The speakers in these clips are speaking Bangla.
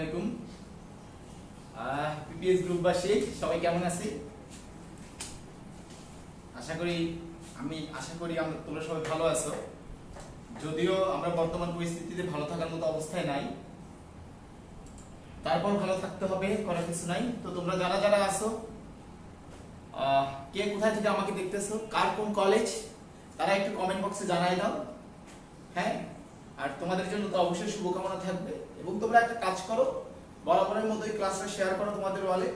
আলাইকুম পিপিএস গ্রুপবাসী সবাই কেমন আছি? আশা করি তোমরা সবাই ভালো আছো। যদিও আমরা বর্তমান পরিস্থিতিতে ভালো থাকার মতো অবস্থায় নাই, তারপর ভালো থাকতে হবে, করার কিছু নাই। তো তোমরা যারা যারা আছো, কে কোথায় থেকে আমাকে দেখতেছো, কার কোন কলেজ, তারা একটু কমেন্ট বক্সে জানাই দাও। হ্যাঁ, আর তোমাদের জন্য তো অবশ্যই শুভকামনা থাকবে। এবং তোমরা একটা কাজ করো, বরাবরের মতো এই ক্লাসটা শেয়ার করো তোমাদের ওয়ালে।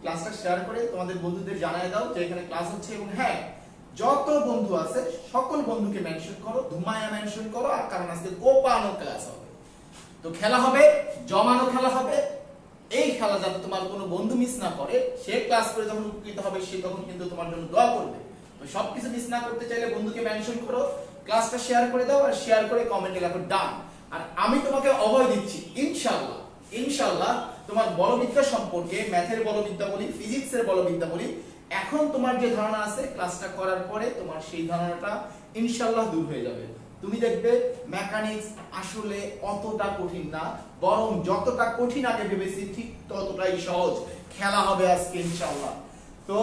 ক্লাসটা শেয়ার করে তোমাদের বন্ধুদের জানাই দাও যে এখানে ক্লাস হচ্ছে। এবং হ্যাঁ, যত বন্ধু আছে সকল বন্ধুকে মেনশন করো, ধুমায়া মেনশন করো। আর কারণ আজকে কোপানো ক্লাস হবে, তো খেলা হবে, জমানো খেলা হবে। এই খেলা যাতে তোমার কোনো বন্ধু মিস না করে, সে ক্লাস করে যখন উপকৃত হবে সে তখন কিন্তু তোমার জন্য দোয়া করবে। তো সবকিছু মিস না করতে চাইলে বন্ধুকে মেনশন করো, ক্লাসটা শেয়ার করে দাও, আর শেয়ার করে কমেন্টে লেখো ডান। আর আমি তোমাকে অভয় দিচ্ছি, ইনশাআল্লাহ ইনশাআল্লাহ তোমার বলবিদ্যা সম্পর্কে, ম্যাথের বলবিদ্যা বলি, ফিজিক্সের বলবিদ্যা বলি, এখন তোমার যে ধারণা আছে ক্লাসটা করার পরে তোমার সেই ধারণাটা ইনশাআল্লাহ দূর হয়ে যাবে। তুমি দেখবে মেকানিক্স আসলে অতটা কঠিন না, বরং যতটা কঠিন আগে ভেবেছি ঠিক ততটাই সহজ। খেলা হবে আজকে ইনশাআল্লাহ। তো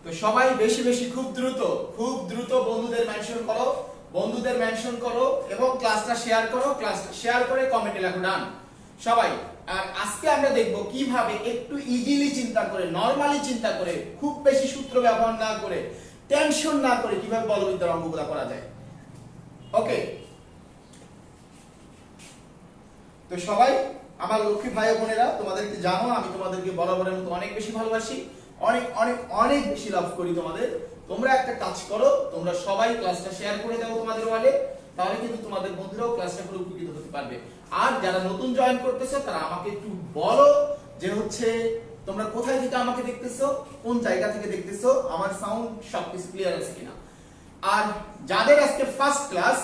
তো সবাই বেশি বেশি খুব দ্রুত বন্ধুদের মেনশন করো এবং ক্লাসটা শেয়ার করে কমেন্টে লেখো ডান সবাই। আর আজকে আমরা দেখব কিভাবে একটু ইজিলি চিন্তা করে, নরমালি চিন্তা করে, খুব বেশি সূত্র ব্যবহার না করে, টেনশন না করে কিভাবে বলবিদ্যার অঙ্কগুলো করা যায়। ওকে, তো সবাই আমার লক্ষ্মী ভাই বোনেরা, তোমাদেরকে জানো আমি তোমাদেরকে বরাবরের মতো অনেক বেশি ভালোবাসি, অনেক অনেক অনেক বেশি লাভ করি তোমাদের। তোমরা একটা কাজ করো, তোমরা সবাই ক্লাসটা শেয়ার করে দাও তোমাদের ওয়ালে, তাহলে কিন্তু তোমাদের বন্ধুরাও ক্লাসটা করে উপকৃত হতে পারবে। আর যারা নতুন জয়েন করতেছো তারা আমাকে একটু বলো যে হচ্ছে তোমরা কোথায় থেকে আমাকে দেখতেছো, কোন জায়গা থেকে দেখতেছো, আমার সাউন্ড সবকিছু ক্লিয়ার আছে কিনা। আর যাদের আজকে ফার্স্ট ক্লাস,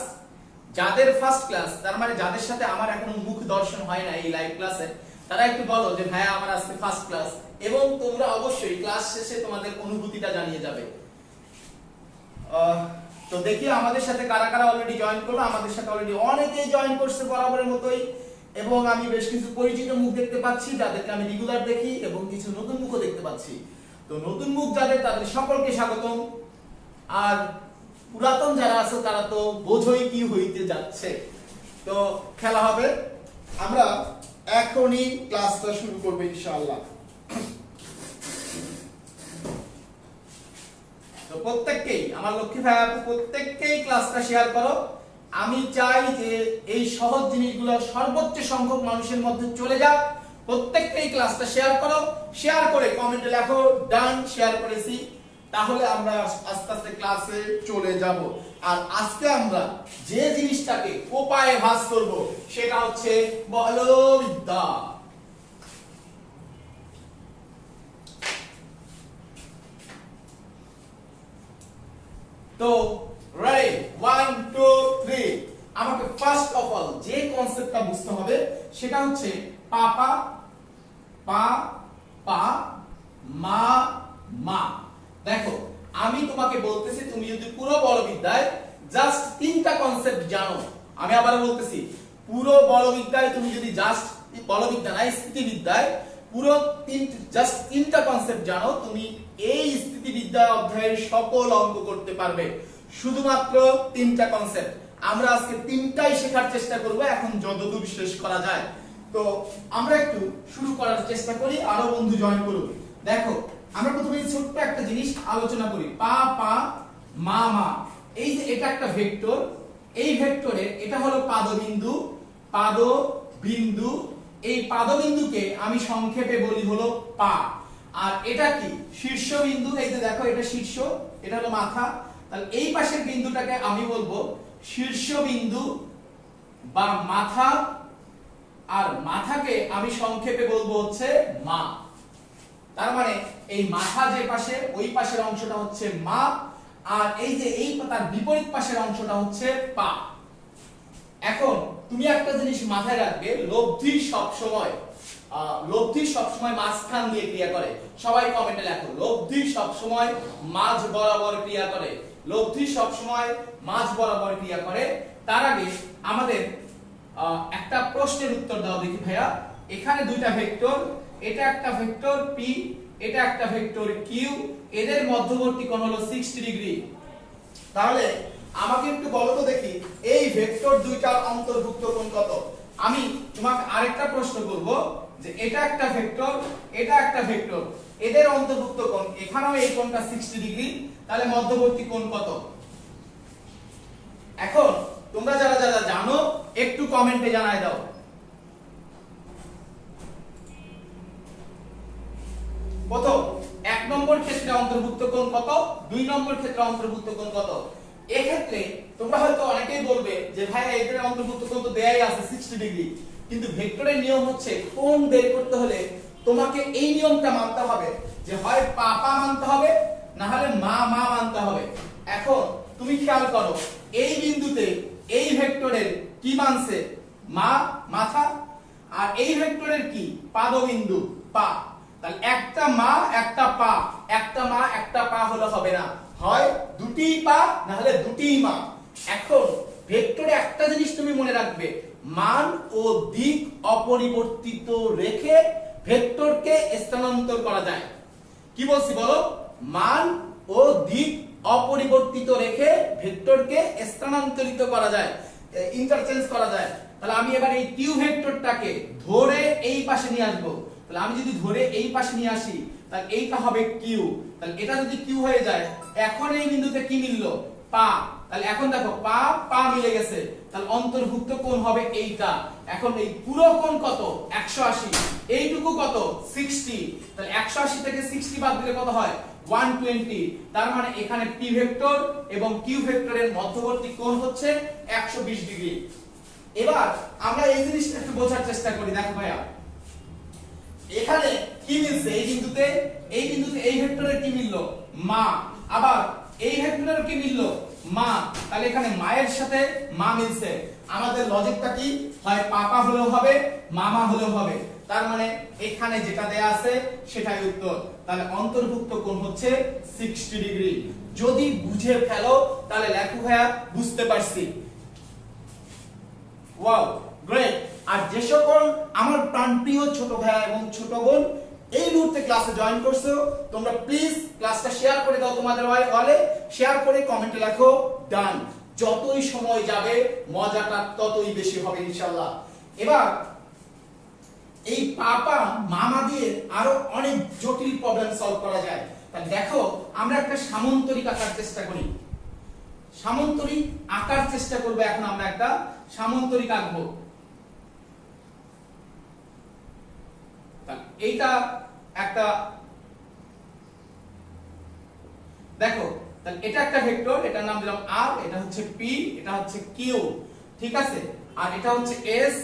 তার মানে যাদের সাথে আমার এখনো মুখ দর্শন হয় না এই লাইভ ক্লাসে, তারা একটু বলো যে ভাইয়া আমার আজকে ফার্স্ট ক্লাস। এবং তোমরা অবশ্যই ক্লাস শেষে তোমাদের অনুভূতিটা জানিয়ে যাবে। তো দেখি আমাদের সাথে কারা কারা অলরেডি জয়েন করলো। আমাদের সাথে অলরেডি অনেকেই জয়েন করছে বরাবরের মতোই, এবং আমি বেশ কিছু পরিচিত মুখ দেখতে পাচ্ছি যাদেরকে আমি রেগুলার দেখি, এবং কিছু নতুন মুখও দেখতে পাচ্ছি। তো নতুন মুখ যাদের, তাদের সকলকে স্বাগতম। আর পুরাতন যারা আছে তারা তো বোঝই কি হইতে যাচ্ছে। তো খেলা হবে, আমরা এখনই ক্লাসটা শুরু করব ইনশাআল্লাহ। তো প্রত্যেককেই, আমার লক্ষ্মী ভাইয়া প্রত্যেককেই ক্লাসটা শেয়ার করো। আমি চাই যে এই সহজ জিনিসগুলো সর্বোচ্চ সংখ্যক মানুষের মধ্যে চলে যাক। প্রত্যেককেই ক্লাসটা শেয়ার করো, শেয়ার করে কমেন্টে লেখো ডান, শেয়ার করেছি। তাহলে আমরা আস্তে আস্তে ক্লাসে চলে যাব। আর আজকে আমরা যে জিনিসটাকে কোপায় ভাঁজ করব সেটা হচ্ছে বলবিদ্যা। তো রেডি, 1 2 3। আমাকে ফার্স্ট অফ অল যে কনসেপ্টটা বুঝতে হবে সেটা হচ্ছে পাপা, পা, পা, মা, মা। দেখো, আমি তোমাকে বলতেছি, তুমি যদি পুরো বলবিদ্যায় জাস্ট তিনটা কনসেপ্ট জানো, আমি আবার বলতেছি, পুরো বলবিদ্যায় তুমি যদি জাস্ট, বলবিদ্যা না স্থিতিবিদ্যায় পুরো জাস্ট তিনটা কনসেপ্ট জানো, তুমি এই স্থিতিবিদ্যা অধ্যায়ের সকল অঙ্ক করতে পারবে। শুধুমাত্র তিনটা কনসেপ্ট, আমরা আজকে তিনটাই শেখার চেষ্টা করব, এখন যতদূর শেষ করা যায়। তো আমরা একটু শুরু করার চেষ্টা করি, আরো বন্ধু জয়েন করুন। দেখো, আমরা প্রথমে ছোট্ট একটা জিনিস আলোচনা করি, পা, পা, মা, মা। এই যে এটা একটা ভেক্টর, এই ভেক্টরে এটা হলো পাদবিন্দু, পাদবিন্দু। এই পাদবিন্দুকে আমি সংক্ষেপে বলি হলো পা। আর এটা কি শীর্ষবিন্দু, এই যে দেখো এটা শীর্ষ, এটা হলো মাথা। তাহলে এই পাশের বিন্দুটাকে আমি বলবো শীর্ষবিন্দু বা মাথা, আর মাথাকে আমি সংক্ষেপে বলবো হচ্ছে মা। তার মানে এই মাথা যে পাশে, ওই পাশের অংশটা হচ্ছে মা, আর এই যে এই তার বিপরীত পাশের অংশটা হচ্ছে পা। এখন তুমি একটা জিনিস মাথায় রাখবে, লব্ধি সব সময় লব্ধি সবসময় মাঝখান দিয়ে ক্রিয়া করে। সবাই কমেন্টে লেখো, লব্ধি সবসময় মাঝ বরাবর ক্রিয়া করে। লব্ধি সবসময় মাঝ বরাবর ক্রিয়া করে। তার আগে আমাদের একটা প্রশ্নের উত্তর দাও দেখি ভাইয়া। এখানে দুইটা ভেক্টর, এটা একটা ভেক্টর p, এটা একটা ভেক্টর q, এদের মধ্যবর্তী কোণ হলো 60 ডিগ্রি। তাহলে আমাকে একটু বলো তো দেখি এই ভেক্টর দুইটার অন্তর্ভুক্ত কোণ কত? আমি তোমাকে আরেকটা প্রশ্ন করব যে এটা একটা ভেক্টর, এটা একটা ভেক্টর, এদের অন্তর্ভুক্ত কোণ, এখানেও এই কোণটা 60 ডিগ্রি, তাহলে মধ্যবর্তী কোণ কত? এখন তোমরা যারা যারা জানো একটু কমেন্টে জানায় দাও। প্রথম 1 নম্বর ক্ষেত্রে অন্তর্ভুক্ত কোণ কত, 2 নম্বর ক্ষেত্রে অন্তর্ভুক্ত কোণ কত? এই ক্ষেত্রে তোমরা হয়তো অনেকেই বলবে যে ভাই এদের অন্তর্ভুক্ত কোণ তো দেয়াই আছে 60 ডিগ্রি, কিন্তু ভেক্টরের নিয়ম হচ্ছে কোণ বের করতে হলে তোমাকে এই নিয়মটা মানতে হবে যে হয় পাপা মানতে হবে না হলে মা মা মানতে হবে। এখন তুমি খেয়াল করো এই বিন্দুতে এই ভেক্টরের কি মানছে? মা, মাথা, আর এই ভেক্টরের কি? পাদবিন্দু, পা। তাহলে একটা মা একটা পা, একটা মা একটা পা হলে হবে না, হয় দুটি পা না হলে দুটি মা। এখন ভেক্টরে একটা জিনিস তুমি মনে রাখবে, মান ও দিক অপরিবর্তিত রেখে ভেক্টরকে স্থানান্তর করা যায়। কি বলছি বলো? মান ও দিক অপরিবর্তিত রেখে ভেক্টরকে স্থানান্তরিত করা যায়, ইন্টারচেঞ্জ করা যায়। তাহলে আমি এবার এই কিউ ভেক্টরটাকে ধরে এই পাশে নিয়ে আসবো। তাহলে আমি যদি ধরে এই পাশে নিয়ে আসি তাহলে এইটা হবে কিউ। তাহলে এটা যদি কিউ হয়ে যায়, এখন এই বিন্দুতে কি মিললো? পা। তাহলে এখন দেখো পা পা মিলে গেছে, তাহলে অন্তর্ভুক্ত কোণ হবে এইটা। এখন এই পুরো কোণ কত? 180। এইটুকু কত? 60। তাহলে 180 থেকে 60 বাদ দিলে কত হয়? 120। তার মানে এখানে p ভেক্টর এবং q ভেক্টরের মধ্যবর্তী কোণ হচ্ছে 120 ডিগ্রি। এবার আমরা এই জিনিসটা একটু বোঝার চেষ্টা করি। দেখো ভাইয়া এখানে কি মিলছে? এই বিন্দুতে এই ভেক্টরের কি মিললো? মা। আবার এই ভেক্টরের কি মিললো? মা। তাহলে এখানে মায়ের সাথে মা মিলছে। আমাদের লজিকটা কি? হয় পাপা হলেও হবে, মামা হলেও হবে। তার মানে এখানে যেটা দেয়া আছে সেটাই উত্তর। তাহলে অন্তর্ভুক্ত কোণ হচ্ছে 60 ডিগ্রি। যদি বুঝে ফেলো তাহলে লেখো ভাইয়া বুঝতে পারছি। Wow, great. আর যে সকল আমার প্রাণপ্রিয় ছোট ভাইয়া এবং ছোট বোন এই মুহূর্তে ক্লাসে জয়েন করছো, তোমরা প্লিজ ক্লাসটা শেয়ার করে দাও তোমাদের ওয়ালে। শেয়ার করে কমেন্টে লেখো ডান। যতই সময় যাবে মজাটা ততই বেশি হবে ইনশাআল্লাহ। এবার এই পাপা মামা দিয়ে আরো অনেক জটিল প্রবলেম সলভ করা যায়। তাহলে দেখো আমরা একটা সামান্তরিক আঁকার চেষ্টা করি। সামান্তরিক আঁকার চেষ্টা করব। এখন আমরা একটা সামান্তরিক আঁকবো। এইটা একটা দেখো, তাহলে এটা একটা ভেক্টর, এটার নাম দিলাম r, এটা হচ্ছে p, এটা হচ্ছে q, ঠিক আছে? আর এটা হচ্ছে s,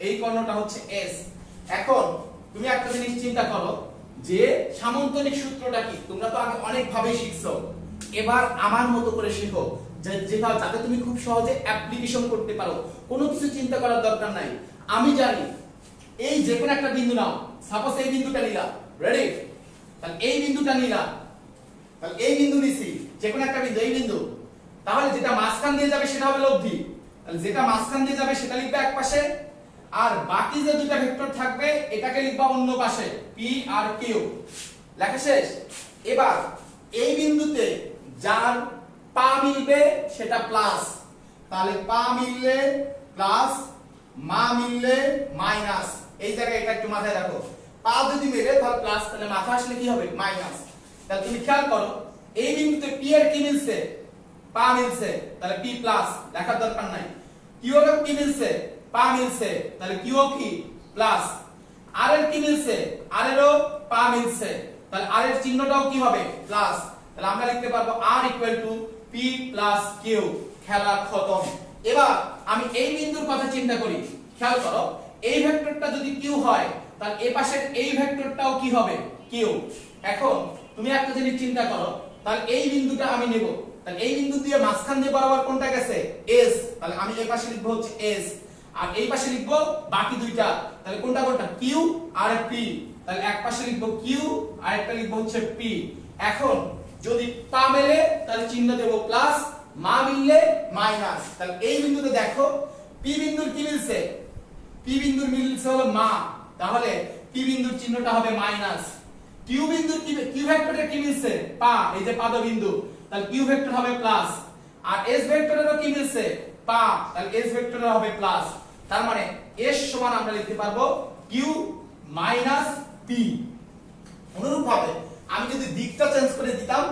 এই কর্ণটা হচ্ছে s। এখন তুমি একটা জিনিস চিন্তা করো যে সামান্তরিক সূত্রটা কি? তোমরা তো আগে অনেক ভাবে শিখছো, এবার আমার মতো করে শেখো যেটা যাতে তুমি খুব সহজে অ্যাপ্লিকেশন করতে পারো। কোনো কিছু চিন্তা করার দরকার নাই। আমি জানি এই যে কোনো একটা বিন্দু নাও, সাপোজ এই বিন্দুটা নিলাম, রেডি? তাহলে এই বিন্দুটা নিলাম, তাহলে এই বিন্দু নিছি, যে কোনো একটা বিন্দু, এই বিন্দু। তাহলে যেটা মাঝখান দিয়ে যাবে সেটা হবে লব্ধি। তাহলে যেটা মাঝখান দিয়ে যাবে সেটা লিখবে এক পাশে, আর বাকি যে দুটো ভেক্টর থাকবে এটাকে লিখবা অন্য পাশে, p আর q। লেখা শেষ। এবার এই বিন্দুতে যার পা মিলবে সেটা প্লাস, তাহলে পা মিললে প্লাস, মা মিললে মাইনাস। এই জায়গায় এটা একটু মাথায় রাখো, পা যদি মেলে তাহলে প্লাস, তাহলে মাথা আসলে কি হবে? মাইনাস। তাহলে তুমি খেয়াল করো এই বিন্দুতে p এর কি মিলছে? পা মিলছে, তাহলে p প্লাস, লেখার দরকার নাই। q এর কি মিলছে? পা মিলছে, তাহলে q কি? প্লাস। r এর কি মিলছে? r এরও পা মিলছে, তাহলে r এর চিহ্নটাও কি হবে? প্লাস। তাহলে আমরা লিখতে পারবো r p + q। খেলা খতম। এবার আমি এই বিন্দুর কথা চিন্তা করি। খেয়াল করো এই ভেক্টরটা যদি q হয় তাহলে এই পাশের এই ভেক্টরটাও কি হবে? q। এখন তুমি একটা জিনিস চিন্তা করো, তাহলে এই বিন্দুটা আমি নেব, তাহলে এই বিন্দু দিয়ে মাঝখান দিয়ে বরাবর কোনটা গেছে? s। তাহলে আমি এই পাশে লিখব হচ্ছে s। আর এই পাশে লিখবো বাকি দুইটা, তাহলে কোনটা কোনটা কিউ আর পি, তাহলে এক পাশে লিখবো কিউ আর একটা লিখবো হচ্ছে পি। এখন যদি পা মেলে তাহলে চিহ্ন দেব প্লাস, মা মিললে মাইনাস। তাহলে এই বিন্দুতে দেখো পি বিন্দুর কি মিলছে, পি বিন্দুর মিলছে হলো মা, তাহলে পি বিন্দুর চিহ্নটা হবে মাইনাস। কিউ বিন্দুর কি, কিউ ভেক্টরের কি মিলছে পা, এই যে পাদ বিন্দু, তাহলে কিউ ভেক্টর হবে প্লাস। আর এস ভেক্টরেরও কি মিলছে পা, তাহলে এস ভেক্টরের হবে প্লাস। তার মানে এস সমান আমরা লিখতে পারবো কিউ মাইনাস পি। অনুরূপভাবে আমি যদি দিকটা চেঞ্জ করে দিতাম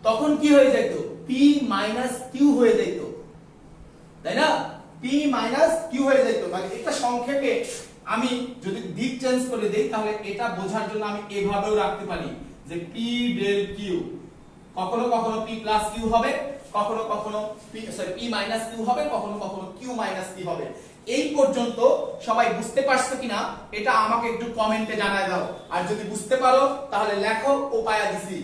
তখন কি হয়ে যেত, পি মাইনাস কিউ হয়ে যেত, তাই না, পি মাইনাস কিউ হয়ে যেত। মানে এটা সংক্ষেপে আমি যদি দিক চেঞ্জ করে দেই তাহলে এটা বোঝার জন্য আমি এভাবেও রাখতে পারি যে পি ডেল কিউ, কখনো কখনো পি প্লাস কিউ হবে, কখনো কখনো পি মাইনাস কিউ হবে, কখনো কখনো কিউ মাইনাস পি হবে। এই পর্যন্ত সবাই বুঝতে পারছো কিনা এটা আমাকে একটু কমেন্টে জানায় দাও, আর যদি বুঝতে পারো তাহলে লেখো উপায় দিছি।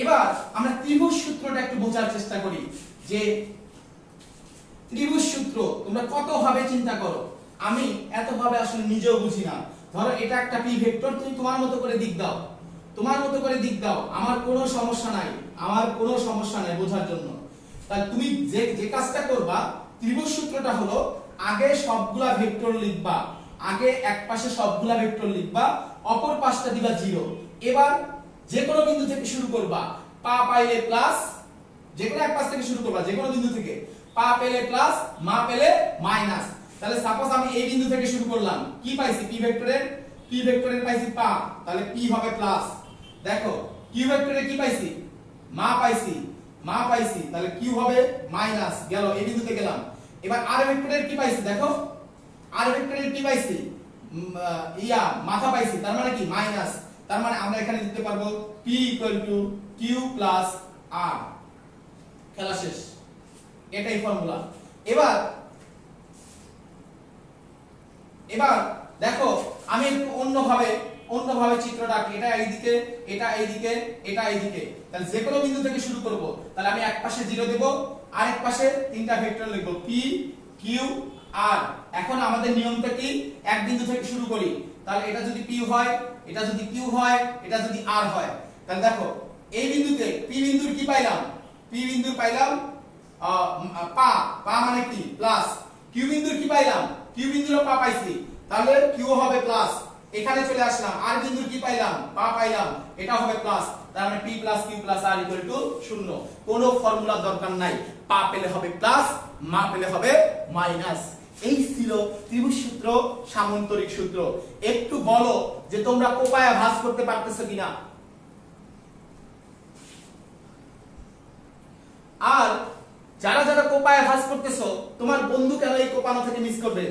এবার আমরা ত্রিভুজ সূত্রটা একটু বোঝার চেষ্টা করি যে ত্রিভুজ সূত্র তোমরা কত ভাবে চিন্তা করো, আমি এত ভাবে আসলে নিজেও বুঝি না। ধরো এটা একটা পি ভেক্টর, তুমি তোমার মতো করে দিক দাও, তোমার মতো করে দিক দাও, আমার কোনো সমস্যা নাই, আমার কোনো সমস্যা নাই বোঝার জন্য। তাহলে তুমি যে যে কাজটা করবা, ত্রিভুজ সূত্রটা হলো আগে সবগুলা ভেক্টর লিখবা, আগে এক পাশে সবগুলা ভেক্টর লিখবা, অপর পাশটা দিবা 0। এবার যে কোনো বিন্দু থেকে শুরু করবা, পা পাইলে প্লাস, যে কোনো এক পাশ থেকে শুরু করবা, যে কোনো বিন্দু থেকে, পা পেলে প্লাস, মা পেলে মাইনাস। তাহলে সাপোজ আমি এই বিন্দু থেকে শুরু করলাম, কি পাইছি পি ভেক্টরের পাইছি পা, তাহলে পি হবে প্লাস। দেখো কিউ ভেক্টরে কি পাইছি, মা পাইছি, তাহলে কিউ হবে মাইনাস, গেল এই বিন্দুতে গেলাম। এবার আর ভেক্টরের কি পাইছি, দেখো আর ভেক্টরের কি পাইছি, মাথা পাইছি, তার মানে কি মাইনাস। তার মানে আমরা এখানে লিখতে পারবো p q r, খেলা শেষ, এটাই ফর্মুলা। এবার দেখো আমি একটু অন্যভাবে চিত্রটা আঁকি, এটা এইদিকে, এটা এইদিকে, এটা এইদিকে। তাহলে যে কোনো বিন্দু থেকে শুরু করব, তাহলে আমি এক পাশে 0 দেব, আরেক পাশে তিনটা ভেক্টর লিখব p q r। এখন আমাদের নিয়মটা কি, এক বিন্দু থেকে শুরু করি, তাহলে এটা যদি p হয়, এটা যদি q হয়, এটা যদি r হয়, তাহলে দেখো এই বিন্দুতে p বিন্দুর কি পাইলাম, p বিন্দুর পাইলাম পা মানে কি প্লাস, q বিন্দুর কি পাইলাম, q বিন্দুরও পা পাইছি, তাহলে q হবে প্লাস। এখানে চলে আসলাম, আর বিন্দুর কি পাইলাম, পা পাইলাম, এটা হবে প্লাস। তার মানে p + q + r = 0। কোনো ফর্মুলা দরকার নাই, পা পেলে হবে প্লাস, মা পেলে হবে মাইনাস। এই ছিল ত্রিভুজ সূত্র, সামান্তরিক সূত্র। একটু বলো যে তোমরা কোপায়া ভাঁজ করতে পারতেছো কিনা। আর যারা যারা কোপায়া ভাঁজ করতেছো, তোমার বন্ধু কেন এই কোপানো থেকে মিস করবে,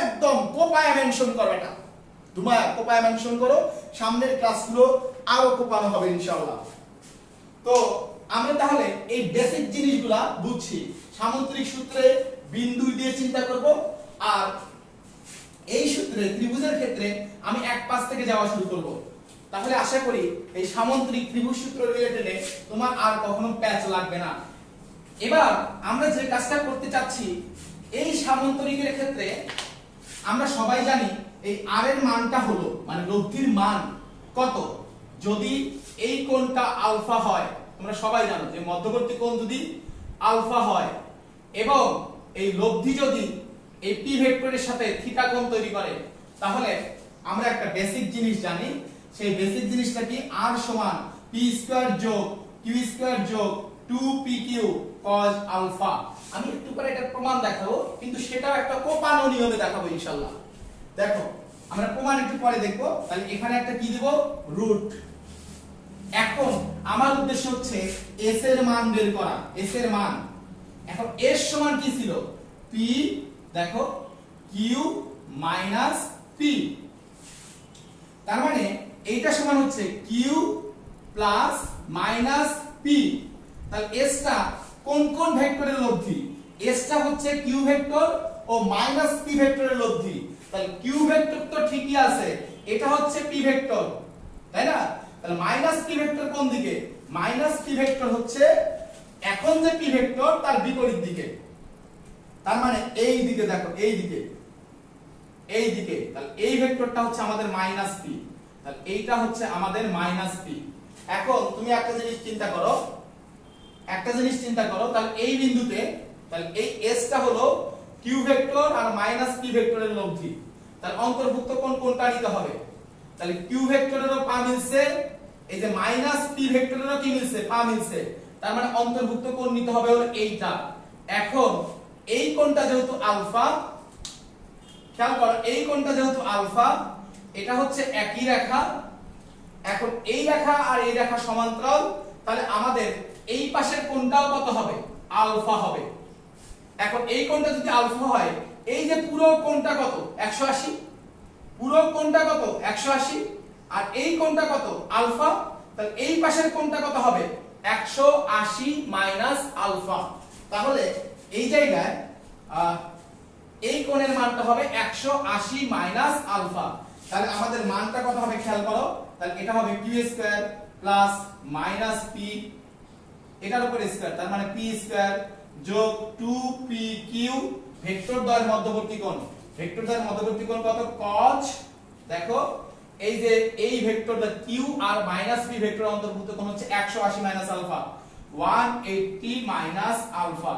একদম কোপায়া মেনশন করো, এটা তোমরা কোপায়া মেনশন করো, সামনের ক্লাসগুলো আরো কোপানো হবে ইনশাআল্লাহ। তো আমরা তাহলে এই বেসিক জিনিসগুলা বুঝছি, সামান্তরিক সূত্রে বিন্দু দিয়ে চিন্তা করব, আর এই সূত্রে ত্রিভুজের ক্ষেত্রে আমি এক পাশ থেকে যাওয়া শুরু করব। তাহলে আশা করি এই সামান্তরিক ত্রিভুজ সূত্র রিলেটেডে তোমার আর কখনো প্যাচ লাগবে না। এবার আমরা যে কাজটা করতে চাচ্ছি, এই সামান্তরিকের ক্ষেত্রে আমরা সবাই জানি এই r এর মানটা হলো, মানে লব্ধির মান কত, যদি এই কোণটা আলফা হয়, তোমরা সবাই জানো যে মধ্যবর্তী কোণ যদি আলফা হয় এবং এই লব্ধি যদি এই p ভেক্টরের সাথে থিটা কোণ তৈরি করে, তাহলে আমরা একটা বেসিক জিনিস জানি, সেই বেসিক জিনিসটা কি, r সমান p² যোগ q² যোগ 2pq cos আলফা। আমি একটু পরে এটা প্রমাণ দেখাবো, কিন্তু সেটাও একটা কোপানো নিয়মে দেখাবো ইনশাআল্লাহ। দেখো আমরা প্রমাণ একটু পরে দেখবো। তাহলে এখানে একটা কি দেব, রুট। এখন আমার উদ্দেশ্য হচ্ছে s এর মান বের করা, s এর মান। এখন s সমান কি ছিল, p, দেখো q মাইনাস p, তার মানে এইটা সমান হচ্ছে q প্লাস মাইনাস p। তাহলে s টা কোন কোন ভেক্টরের লব্ধি, s টা হচ্ছে q ভেক্টর ও মাইনাস p ভেক্টরের লব্ধি। তাহলে q ভেক্টর তো ঠিকই আছে, এটা হচ্ছে p ভেক্টর, তাই না। তাহলে মাইনাস p ভেক্টর কোন দিকে, মাইনাস p ভেক্টর হচ্ছে এখন যে p ভেক্টর তার বিপরীত দিকে, তার মানে এই দিকে, দেখো এই দিকে এই দিকে, তাহলে এই ভেক্টরটা হচ্ছে আমাদের মাইনাস পি, তাহলে এইটা হচ্ছে আমাদের মাইনাস পি। এখন তুমি একটা জিনিস চিন্তা করো, তাহলে এই বিন্দুতে, তাহলে এই এসটা হলো কিউ ভেক্টর আর মাইনাস পি ভেক্টরের লব্ধি, তাহলে অন্তর্ভুক্ত কোণ কোনটা নিতে হবে? তাহলে কিউ ভেক্টরেরও পা মিলছে, এই যে মাইনাস পি ভেক্টরেরও কি মিলছে? পা মিলছে, তার মানে অন্তর্ভুক্ত কোণ নিতে হবে হলো এইটা। এখন এই কোণটা যেহেতু আলফা, খেয়াল করো এই কোণটা যেহেতু আলফা, এটা হচ্ছে একই রেখা। এখন এই রেখা আর এই রেখা সমান্তরাল, তাহলে আমাদের এই পাশের কোণটাও কত হবে? আলফা হবে। এখন এই কোণটা যদি আলফা হয়, এই যে পুরো কোণটা কত? 180, পুরো কোণটা কত? 180, আর এই কোণটা কত? আলফা, তাহলে এই পাশের কোণটা কত হবে? 180 মাইনাস আলফা। তাহলে এই জায়গায় এই কোণের মানটা হবে 180 মাইনাস আলফা। তাহলে আমাদের মানটা কত হবে খেয়াল করো, তাহলে এটা হবে Q square plus minus P, এটার উপর স্কয়ার, তার মানে পি স্কয়ার যোগ 2pq ভেক্টর দ্বয়ের মধ্যবর্তী কোণ। ভেক্টর দ্বয়ের মধ্যবর্তী কোণ কত? cos, দেখো এই যে এই ভেক্টরটা q আর মাইনাস p ভেক্টর অন্তর্ভুক্ত কোণ হচ্ছে 180 মাইনাস আলফা, 180 মাইনাস আলফা।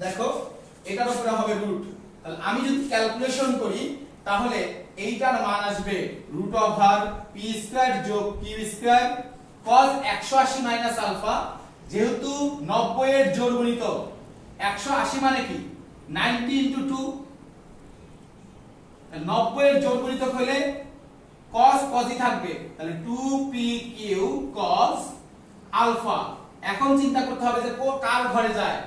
দেখো এটার উপরে হবে রুট, তাহলে আমি যদি ক্যালকুলেশন করি তাহলে এইটার মান আসবে রুট ওভার পি স্কয়ার যোগ Q square cos 180 minus alpha, যেহেতু 90 এর জোড় গুণিত 180 মানে কি 90 ইনটু 2, 90 এর জোড় গুণিত হলে cos cosই থাকবে, তাহলে 2pq cos আলফা। এখন চিন্তা করতে হবে যে কার ঘরে যায়?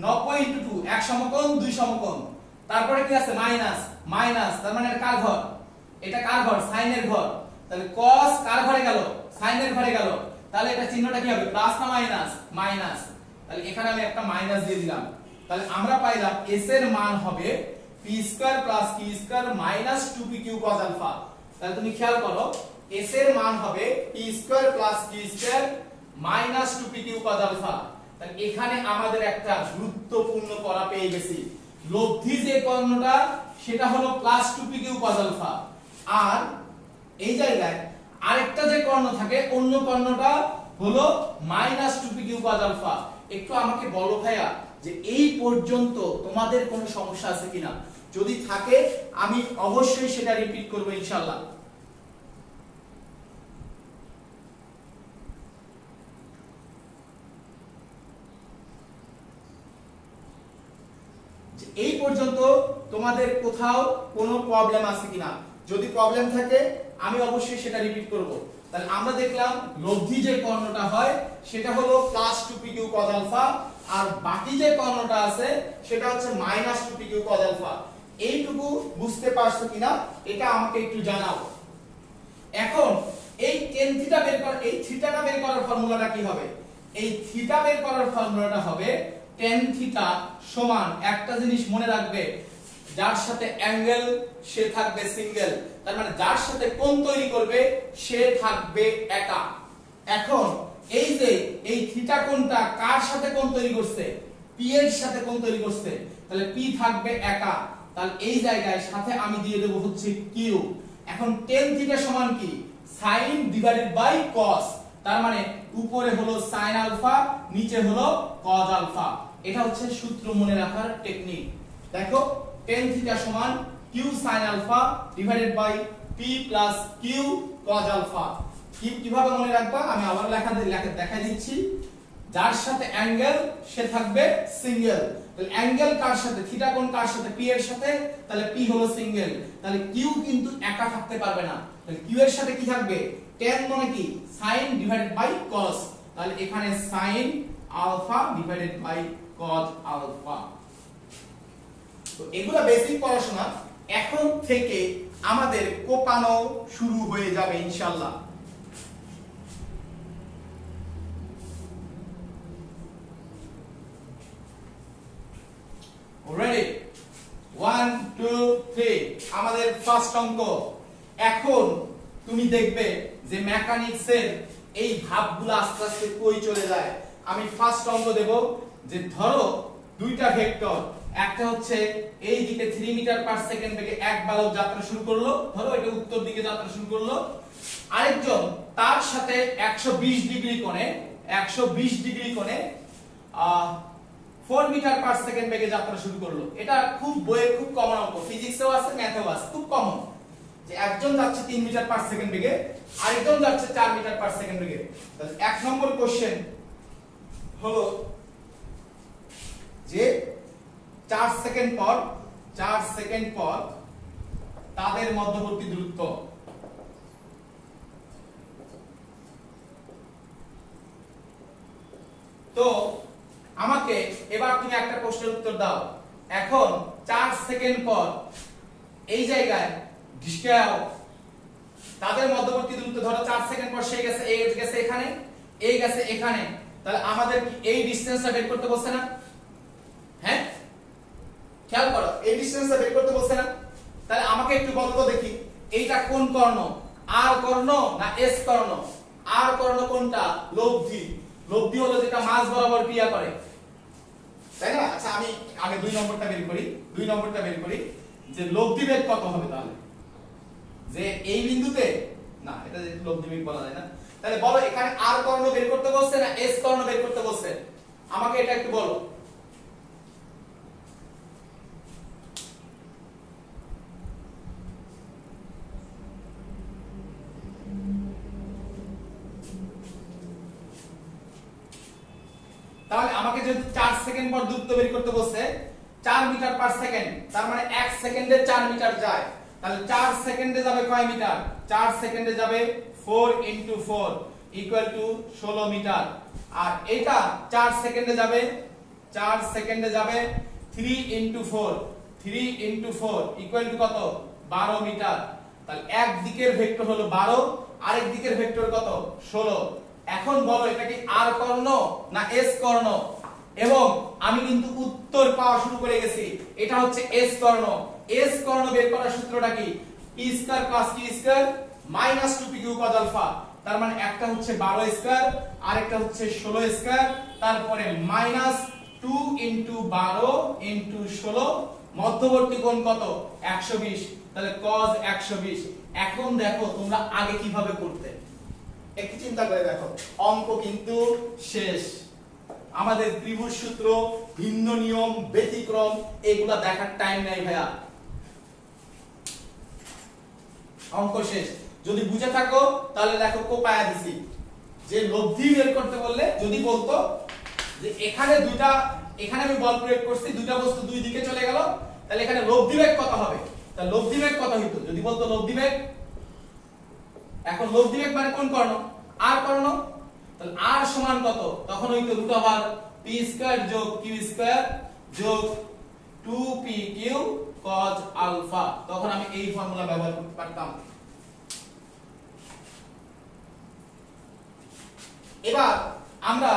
90 ইনটু 2 এক সমকোণ, দুই সমকোণ, তারপরে কি আছে? মাইনাস, মাইনাস, তার মানে এটা কার ঘর? এটা কার ঘর? সাইনের ঘর, তাহলে cos কার ঘরে গেল? সাইনের ঘরে গেল, তাহলে এটা চিহ্নটা কি হবে? প্লাস না মাইনাস? মাইনাস, তাহলে এখানে আমি একটা মাইনাস দিয়ে দিলাম। তাহলে আমরা পাইলাম s এর মান হবে p square plus q square minus 2pq cos alpha. তাহলে তুমি খেয়াল করো s এর মান হবে p square plus q square minus 2pq cos alpha. তাহলে এখানে আমাদের একটা গুরুত্বপূর্ণ পড়া পেয়ে গেছি, লব্ধি যে কর্ণটা সেটা হলো প্লাস 2pq cos আলফা, আর এই জায়গায় আরেকটা যে কর্ণ থাকে অন্য কর্ণটা হলো মাইনাস 2pq cos আলফা। একটু আমাকে বলো ভাইয়া যে এই পর্যন্ত তোমাদের কোনো সমস্যা আছে কিনা? যদি থাকে আমি অবশ্যই সেটা রিপিট করব ইনশাআল্লাহ। এই পর্যন্ত তোমাদের কোথাও কোনো প্রবলেম আছে কিনা? যদি প্রবলেম থাকে আমি অবশ্যই সেটা রিপিট করব। তাহলে আমরা দেখলাম লব্ধি যে কর্ণটা হয় সেটা হলো প্লাস 2pq cos আলফা, আর বাকি যে কর্ণটা আছে সেটা হচ্ছে মাইনাস 2pq cos আলফা। এইটুকু বুঝতে পারছো কিনা এটা আমাকে একটু জানাও। এখন এই tan থিটা বের করার, এই থিটাটা বের করার ফর্মুলাটা কি হবে? এই থিটা বের করার ফর্মুলাটা হবে tan থিটা সমান, একটা জিনিস মনে রাখবে, যার সাথে অ্যাঙ্গেল সে থাকবে সিঙ্গেল, তার মানে যার সাথে কোণ তৈরি করবে সে থাকবে একা। এখন এই যে এই থিটা কোণটা কার সাথে কোণ তৈরি করছে? p এর সাথে কোণ তৈরি করছে, তাহলে p থাকবে একা, তাহলে এই জায়গায় সাথে আমি দিয়ে দেব হচ্ছে q। এখন tan থিটা সমান কি? sin ডিভাইডেড বাই cos, তার মানে উপরে হলো sin আলফা, নিচে হলো cos আলফা। এটা হচ্ছে সূত্র মনে রাখার টেকনিক। দেখো tan থিটা সমান q sin alpha divided by p plus q cos alpha. কিভাবে মনে রাখবা আমি আবার দেখাই দিচ্ছি। যার সাথে অ্যাঙ্গেল সে থাকবে সিঙ্গেল, তাহলে অ্যাঙ্গেল কার সাথে? থিটা কোণ কার সাথে? p এর সাথে, তাহলে p হলো সিঙ্গেল, তাহলে q কিন্তু একা থাকতে পারবে না, তাহলে q এর সাথে কি থাকবে? tan মানে কি? sin ডিভাইডেড বাই cos, তাহলে এখানে sin alpha divided by cos alpha. তো এগুলা বেসিক পড়াশোনা, এখন থেকে আমাদের কোপানো শুরু হয়ে যাবে ইনশাআল্লাহ। রেডি 1 2 3 আমাদের ফার্স্ট অঙ্ক। এখন তুমি দেখবে যে মেকানিক্সের এই ভাবগুলো আস্তে আস্তে কই চলে যায়। আমি ফার্স্ট অঙ্ক দেব যে ধরো দুইটা ভেক্টর, একটা হচ্ছে এই দিকে 3 মিটার পার সেকেন্ড বেগে এক বালক যাত্রা শুরু করলো, ধরো এটা উত্তর দিকে যাত্রা শুরু করলো। আরেকজন তার সাথে 120 ডিগ্রি কোণে 4 মিটার পার সেকেন্ড বেগে যাত্রা শুরু করলো। এটা খুব বইয়ে খুব কমন অঙ্ক, ফিজিক্সেও আছে ম্যাথেও আছে, খুব কমন যে একজন যাচ্ছে 3 মিটার পার সেকেন্ড বেগে, আরেকজন যাচ্ছে 4 মিটার পার সেকেন্ড বেগে। তাহলে 1 নম্বর কোশ্চেন হলো যে 4 সেকেন্ড পর তাদের মধ্যবর্তী দূরত্ব। তো আমাকে এবার তুমি একটা প্রশ্নের উত্তর দাও। এখন 4 সেকেন্ড পর এই জায়গায় তাদের মধ্যবর্তী দূরত্ব ধরো 4 সেকেন্ড পর সে গেছে এখানে, এই গেছে এখানে, তাহলে আমাদের কি এই ডিসটেন্সটা বের করতে বলছে না? হ্যাঁ, খেয়াল করো, এই ডিসটেন্সটা বের করতে বলছে না? তাহলে আমাকে একটু বলো তো দেখি, এইটা কোন কর্ণ, আর কর্ণ না এস কর্ণ? আর কর্ণ কোনটা? লব্ধি। লব্ধি হলো যেটা মাঝ বরাবর ক্রিয়া করে, তাই না? আচ্ছা আমি আগে 2 নম্বরটা বের করি যে লব্ধি বেগ কত হবে তাহলে, যে এই বিন্দুতে না, এটা যে লব্ধি বেগ বলা যায় না। তাহলে বলো এখানে আর কর্ণ বের করতে বলছে না এস কর্ণ বের করতে বলছে? আমাকে এটা একটু বলো। তাহলে আমাকে যদি 4 সেকেন্ড পর দূরত্ব বের করতে বলছে 4 মিটার পার সেকেন্ড, তার মানে 1 সেকেন্ডে 4 মিটার যায়, তাহলে 4 সেকেন্ডে যাবে কয় মিটার? 4 সেকেন্ডে যাবে 4 * 4 = 16 মিটার। আর এটা 4 সেকেন্ডে যাবে 3 * 4 = কত? 12 মিটার। তাহলে এক দিকের ভেক্টর হলো 12, আরেক দিকের ভেক্টর কত? 16। এখন বলো এটা কি আর কর্ণ না এস কর্ণ? এবং আমি কিন্তু উত্তর পাওয়া শুরু করে গেছি, এটা হচ্ছে এস কর্ণ। এস কর্ণ বের করার সূত্রটা কি? p² + q² - 2pq cos alpha. তার মানে একটা হচ্ছে 12² আরেকটা হচ্ছে 16², তারপরে -2 * 12 * 16, মধ্যবর্তী কোণ কত? 120, তাহলে cos 120। এখন দেখো তোমরা আগে কিভাবে করতে, একটু চিন্তা করে দেখো, অঙ্ক কিন্তু শেষ। আমাদের ত্রিভুজ সূত্র, ভিন্ন নিয়ম, ব্যতিক্রম এগুলা দেখার টাইম নাই ভাইয়া, অঙ্ক শেষ। যদি বুঝে থাকো তাহলে দেখো কোপায়া দিছি যে লব্ধি বের করতে বললে যদি বলতো যে এখানে আমি বল প্রয়োগ করছি, দুইটা বস্তু দুই দিকে চলে গেল, তাহলে এখানে লব্ধি বেগ কত হবে? তাহলে লব্ধি বেগ কত হইতো যদি বলতো লব্ধি বেগ? এখন লব্ধি বেগ মানে কোন কর্ণ? আর কর্ণ। তাহলে আর সমান কত? তখন হইতো √p² + q² + 2pq cos alpha. তখন আমি এই ফর্মুলা ব্যবহার করতে পারতাম। এবার আমরা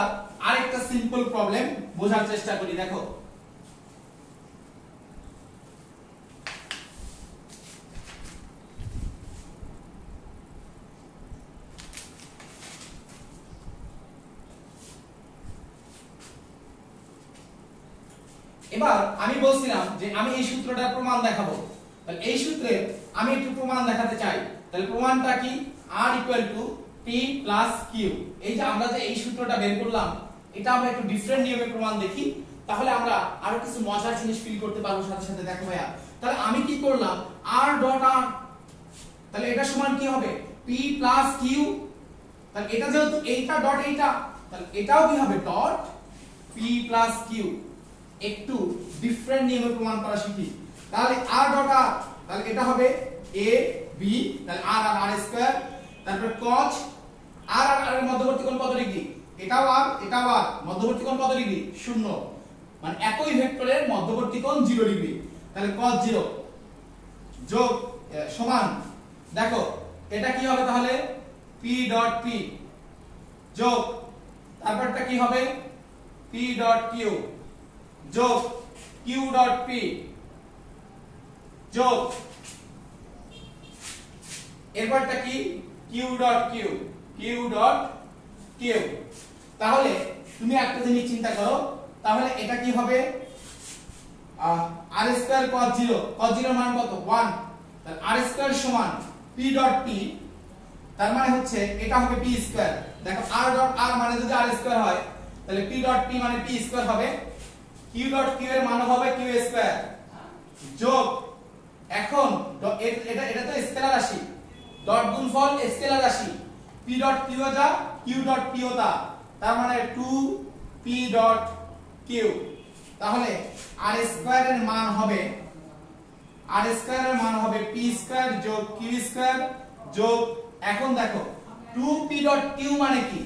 আরেকটা সিম্পল প্রবলেম বোঝার চেষ্টা করি। দেখো এবার আমি বলছিলাম যে আমি এই সূত্রটার প্রমাণ দেখাবো, তাহলে এই সূত্রে আমি একটু প্রমাণ দেখাতে চাই। তাহলে প্রমাণটা কি? r = p + q। এই যে আমরা যে এই সূত্রটা বের করলাম, এটা আমরা একটু ডিফারেন্ট নিয়মে প্রমাণ দেখি, তাহলে আমরা আরো কিছু মজার জিনিস ফিল করতে পারবো সাথে সাথে। দেখো ভাইয়া, তাহলে আমি কি করলাম? r · r, তাহলে এটা সমান কি হবে? p + q। তাহলে এটা যেহেতু এইটা ডট এইটা, তাহলে এটাও কি হবে? Dot p + q। একটু ডিফারেন্ট নিয়মে প্রমাণ করা শিখি। তাহলে r · r, তাহলে এটা হবে a b, তাহলে r আর r², তারপর cos r আর r এর মধ্যবর্তী কোণ কত ডিগ্রি? এটাও r এটাও r, মধ্যবর্তী কোণ কত ডিগ্রি? 0, মানে একই ভেক্টরের মধ্যবর্তী কোণ 0 ডিগ্রি। তাহলে cos 0 যোগ সমান, দেখো এটা কি হবে তাহলে? p · p যোগ তারপরটা কি হবে? p · q যোগ q · p যোগ এরপরটা কি? q · q। তাহলে তুমি একটা জিনিস চিন্তা করো, তাহলে এটা কি হবে? আর স্কয়ার cos 0 cos 0 এর মান কত 1 তাহলে আর স্কয়ার সমান p ডট t তার মানে হচ্ছে এটা হবে p স্কয়ার দেখো r ডট r মানে যদি r স্কয়ার হয় তাহলে p ডট p মানে p স্কয়ার হবে q ডট q এর মান হবে q স্কয়ার যোগ এখন এটা তো স্কেলার রাশি ডট গুণফল স্কেলার রাশি p ডট q যা q ডট p ও তা তার মানে 2p ডট q তাহলে r স্কয়ার এর মান হবে p স্কয়ার যোগ q স্কয়ার যোগ এখন দেখো 2p ডট q মানে কি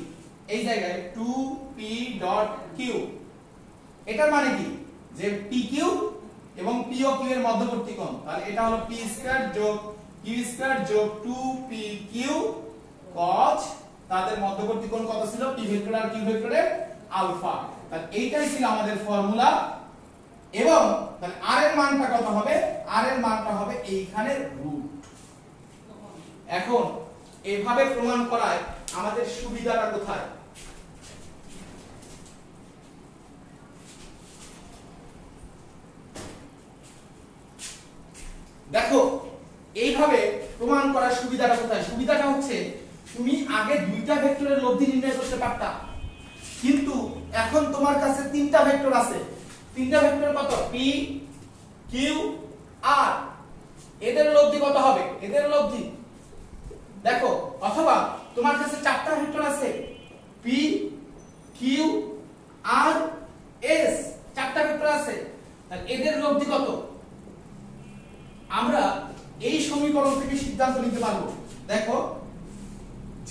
এই জায়গায় 2p ডট q এটার মানে কি যে pq এবং p ও q এর মধ্যবর্তী কোণ তাহলে এটা হলো p স্কয়ার যোগ q স্কয়ার যোগ 2pq cos তাদের মধ্যবর্তী কোণ কত ছিল p ভেক্টর আর q ভেক্টরের আলফা তাহলে এইটাই ছিল আমাদের ফর্মুলা এবং তাহলে r এর মানটা কত হবে r এর মানটা হবে এইখানে রুট এখন এইভাবে প্রমাণ করায় আমাদের সুবিধাটা কোথায় দেখো এইভাবে প্রমাণ করার সুবিধাটা কোথায় সুবিধাটা হচ্ছে তুমি আগে দুইটা ভেক্টরের লব্ধি নির্ণয় করতে পারতা কিন্তু এখন তোমার কাছে তিনটা ভেক্টর আছে তিনটা ভেক্টর কত p q r এদের লব্ধি কত হবে এদের লব্ধি দেখো অথবা তোমার কাছে চারটা ভেক্টর আছে p q r s চারটা ভেক্টর আছে তাহলে এদের লব্ধি কত আমরা এই সমীকরণ থেকে সিদ্ধান্ত নিতে পারবো দেখো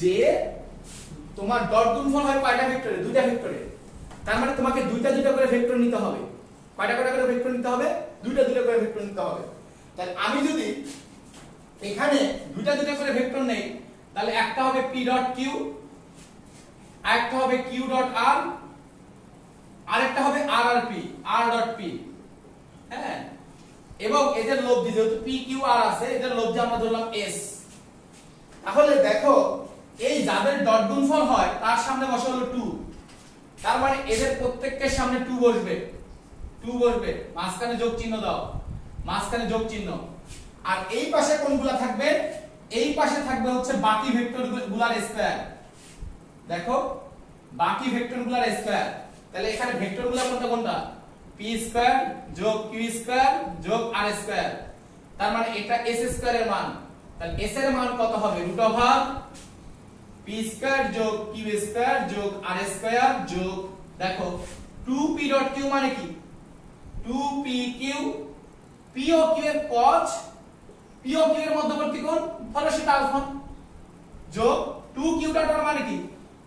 যে তোমার ডট গুণফল হয় কয়টা ভেক্টরে দুইটা ভেক্টরে তার মানে তোমাকে দুইটা দুইটা করে ভেক্টর নিতে হবে কয়টা কয়টা করে ভেক্টর নিতে হবে দুইটা দুইটা করে ভেক্টর নিতে হবে তাহলে আমি যদি এখানে দুইটা দুইটা করে ভেক্টর নেই তাহলে একটা হবে p ডট q আরেকটা হবে q ডট r আরেকটা হবে r আর p r ডট p হ্যাঁ এবং এদের লব্ধি যেহেতু p q r আছে এদের লব্ধি আমরা ধরলাম s তাহলে দেখো এই যাদের ডট গুণফল হয় তার সামনে বসে হলো 2 তার মানে এদের প্রত্যেককের সামনে 2 বসবে মাঝখানে যোগ চিহ্ন দাও মাঝখানে যোগ চিহ্ন আর এই পাশে কোনগুলা থাকবে এই পাশে থাকবে হচ্ছে বাকি ভেক্টরগুলোর স্কয়ার দেখো বাকি ভেক্টরগুলোর স্কয়ার তাহলে এখানে ভেক্টরগুলো কোনটা কোনটা p স্কয়ার যোগ q স্কয়ার যোগ r স্কয়ার তার মানে এটা s স্কয়ার এর মান তাহলে s এর মান কত হবে √p স্কয়ার যোগ q স্কয়ার যোগ r স্কয়ার যোগ দেখো 2p ডট q মানে কি 2pq p ও q এর cos p ও q এর মধ্যবর্তী কোণ তাহলে সেটা আলফা যোগ 2q ডট r মানে কি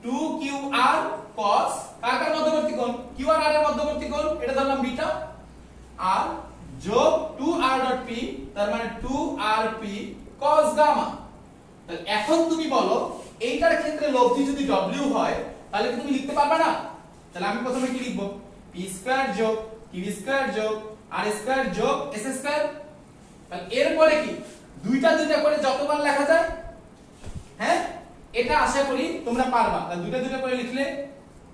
2qr cos কার মধ্যবর্তী কোণ q আর r এর মধ্যবর্তী কোণ এটা ধরলাম বিটা আর যোগ 2r ডট p তার মানে 2rp cos গামা তাহলে এখন তুমি বলো এইটার ক্ষেত্রে লব্ধি যদি w হয় তাহলে কি তুমি লিখতে পারবে না তাহলে আমি প্রথমে কি লিখব p স্কয়ার যোগ q স্কয়ার যোগ r স্কয়ার যোগ s স্কয়ার তাহলে এরপরে কি দুইটা দুইটা করে যতবার লেখা যায় হ্যাঁ এটা আশা করি তোমরা পারবা তাহলে দুইটা দুইটা করে লিখলে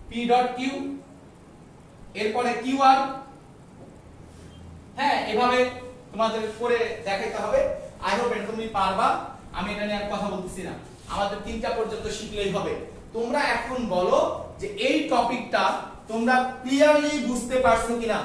p ডট q এরপরে qr হ্যাঁ এভাবে তোমাদের করে দেখাইতে হবে আই হোপ এটা তুমি পারবা আমি এটা নিয়ে আর কথা বলতেছি না আমাদের তিনটা পর্যন্ত শিখলেই হবে তোমরা এখন বলো যে এই টপিকটা তোমরা ক্লিয়ারলি বুঝতে পারছো কিনা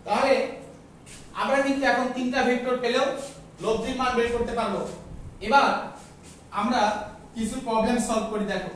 তাহলে আমরা কিন্তু এখন তিনটা ভেক্টর পেলেও লব্ধির মান বের করতে পারবো এবার আমরা কিছু প্রবলেম সলভ করি দেখো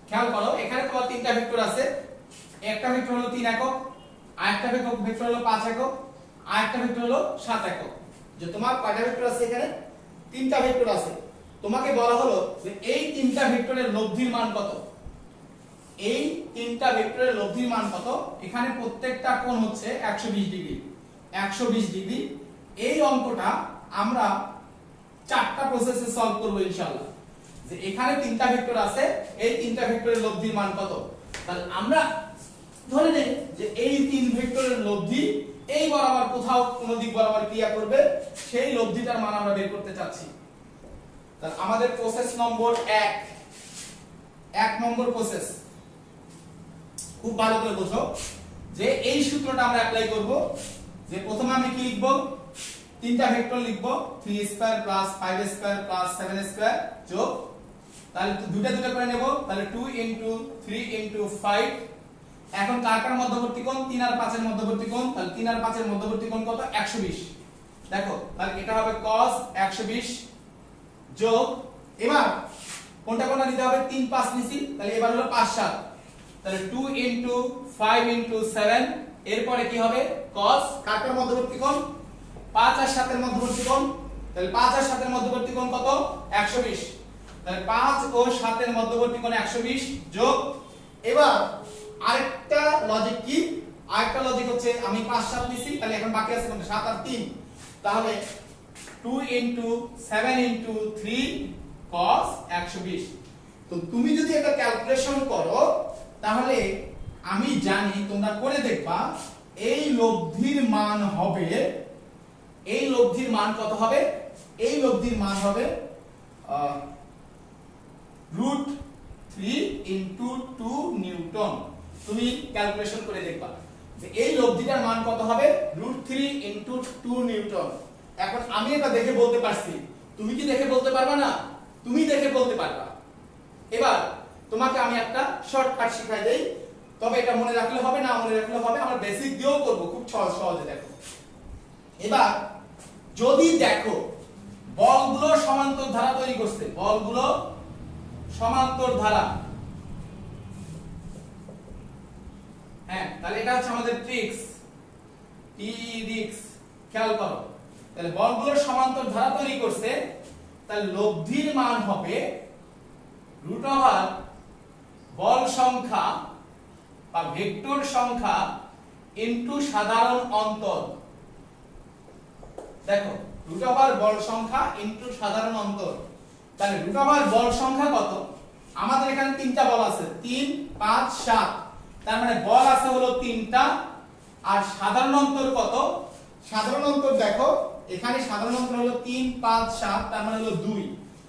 খেয়াল করো এখানে তোমার তিনটা ভেক্টর আছে একটা ভেক্টর হলো 3 একক, আরেকটা ভেক্টর হলো 5 একক, আরেকটা ভেক্টর হলো 7 একক। যে তোমার কয়টা ভেক্টর আছে এখানে? তিনটা ভেক্টর আছে। তোমাকে বলা হলো যে এই তিনটা ভেক্টরের লব্ধির মান কত। এই তিনটা ভেক্টরের লব্ধির মান কত? এখানে প্রত্যেকটা কোণ হচ্ছে 120 ডিগ্রি। 120 ডিগ্রি। এই অঙ্কটা আমরা চারটা প্রসেসে সলভ করব ইনশাআল্লাহ। যে এখানে তিনটা ভেক্টর আছে, এই তিনটা ভেক্টরের লব্ধির মান কত। তাহলে আমরা ধরে নেই যে এই তিন ভেক্টরের লব্ধি এই বরাবর কোথাও কোন দিক বরাবর ক্রিয়া করবে, সেই লব্ধিটার মান আমরা বের করতে চাচ্ছি। তাহলে আমাদের প্রসেস নম্বর 1 নম্বর প্রসেস, খুব ভালো করে বোঝো যে এই সূত্রটা আমরা অ্যাপ্লাই করব। যে প্রথমে আমি কি লিখব? তিনটা ভেক্টর লিখব, 3 square plus 5 square plus 7 square যোগ, তাহলে দুটো দুটো করে নেব, তাহলে 2 ইনটু 3 ইনটু 5। এখন কার কার মধ্যবর্তী কোণ? 3 আর 5 এর মধ্যবর্তী কোণ। তাহলে 3 আর 5 এর মধ্যবর্তী কোণ কত? 120। দেখো তাহলে এটা হবে cos 120 যোগ, এবার কোনটা কোনটা নিতে হবে? 3 5 নিছি, তাহলে এবার হলো 5 7, তাহলে 2 ইনটু 5 ইনটু 7। এরপরে কি হবে? cos কার কার মধ্যবর্তী কোণ? 5 আর 7 এর মধ্যবর্তী কোণ। তাহলে 5 আর 7 এর মধ্যবর্তী কোণ কত? 120। তাহলে 5 ও 7 এর মধ্যবর্তী কোণ 120 যোগ, এবার আরেকটা লজিক কি? আরেকটা লজিক হচ্ছে আমি 5 7 নিছি, তাহলে এখন বাকি আছে কোনটা? 7 আর 3, তাহলে 2 ইনটু 7 ইনটু 3 cos 120। তো তুমি যদি এটা ক্যালকুলেশন করো তাহলে আমি জানি, তোমরা করে দেখবা, এই লব্ধির মান হবে, এই লব্ধির মান কত হবে? এই লব্ধির মান হবে √3 ইনটু 2 নিউটন। তুমি ক্যালকুলেশন করে দেখবা যে এই লব্ধিটার মান কত হবে? √3 ইনটু 2 নিউটন। এখন আমি এটা দেখে বলতে পারছি, তুমি কি দেখে বলতে পারবা না? তুমি দেখে বলতে পারবা। এবার তোমাকে আমি একটা শর্টকাট শিখাই দেই, তবে এটা মনে রাখলে হবে না, মনে রাখলে হবে, আমরা বেসিক দিয়েও করব, খুব সহজে। দেখো এবার যদি দেখো বলগুলো সমান্তর ধারা তৈরি করছে, বলগুলো সমান্তর ধারা, হ্যাঁ, তাহলে এটা হচ্ছে আমাদের ট্রিক্স, খেয়াল করো। তাহলে বলগুলো সমান্তর ধারা তৈরি করছে, তাহলে লব্ধির মান হবে √ বল সংখ্যা বা ভেক্টর সংখ্যা ইনটু সাধারণ অন্তর। দেখো √ বল সংখ্যা ইনটু সাধারণ অন্তর। তাহলে √ বল সংখ্যা কত? আমাদের এখানে তিনটা বল আছে, 3 5 7, তার মানে বল আছে হলো 3টা। আর সাধারণ অন্তর কত? সাধারণ অন্তর দেখো এখানে সাধারণ অন্তর হলো 3 5 7, তার মানে হলো 2।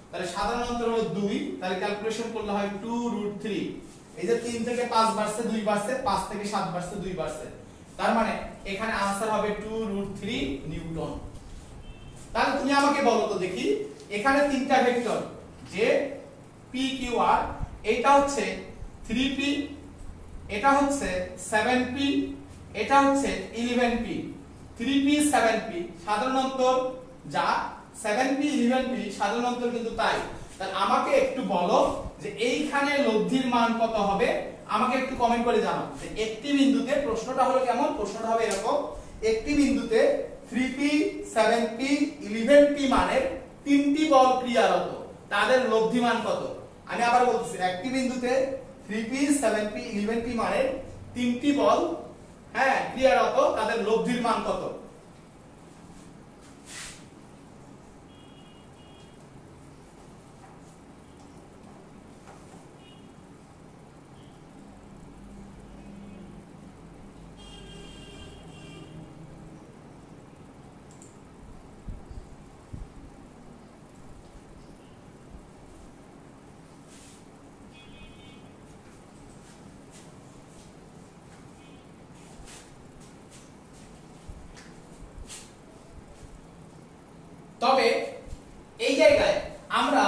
তাহলে সাধারণ অন্তর হলো 2, তাহলে ক্যালকুলেশন করলে হয় 2√3। এই যে 3 থেকে 5 বাড়ছে 2 বাড়ছে, 5 থেকে 7 বাড়ছে 2 বাড়ছে, তার মানে এখানে आंसर হবে 2√3 নিউটন। তাহলে তুমি আমাকে বলো তো দেখি, এখানে তিনটা ভেক্টর যে p q r, এটা হচ্ছে 3p, এটা হচ্ছে 7p, এটা হচ্ছে 11p। 3p 7p সাধারণ অন্তর যা, 7p 11p সাধারণ অন্তর কিন্তু তাই। তাহলে আমাকে একটু বলো যে এইখানে লব্ধির মান কত হবে, আমাকে একটু কমেন্ট করে জানাও। যে একটি বিন্দুতে, প্রশ্নটা হলো কেমন? প্রশ্নটা হবে এরকম, একটি বিন্দুতে 3p 7p 11p মানের তিনটি বল ক্রিয়ারত, তাদের লব্ধি মান কত? আমি আবার বলতেছি, একটি বিন্দুতে 3p 7p 11p মানের তিনটি বল, হ্যাঁ, ক্রিয়ারত, তাদের লব্ধির মান কত? তবে এই জায়গায় আমরা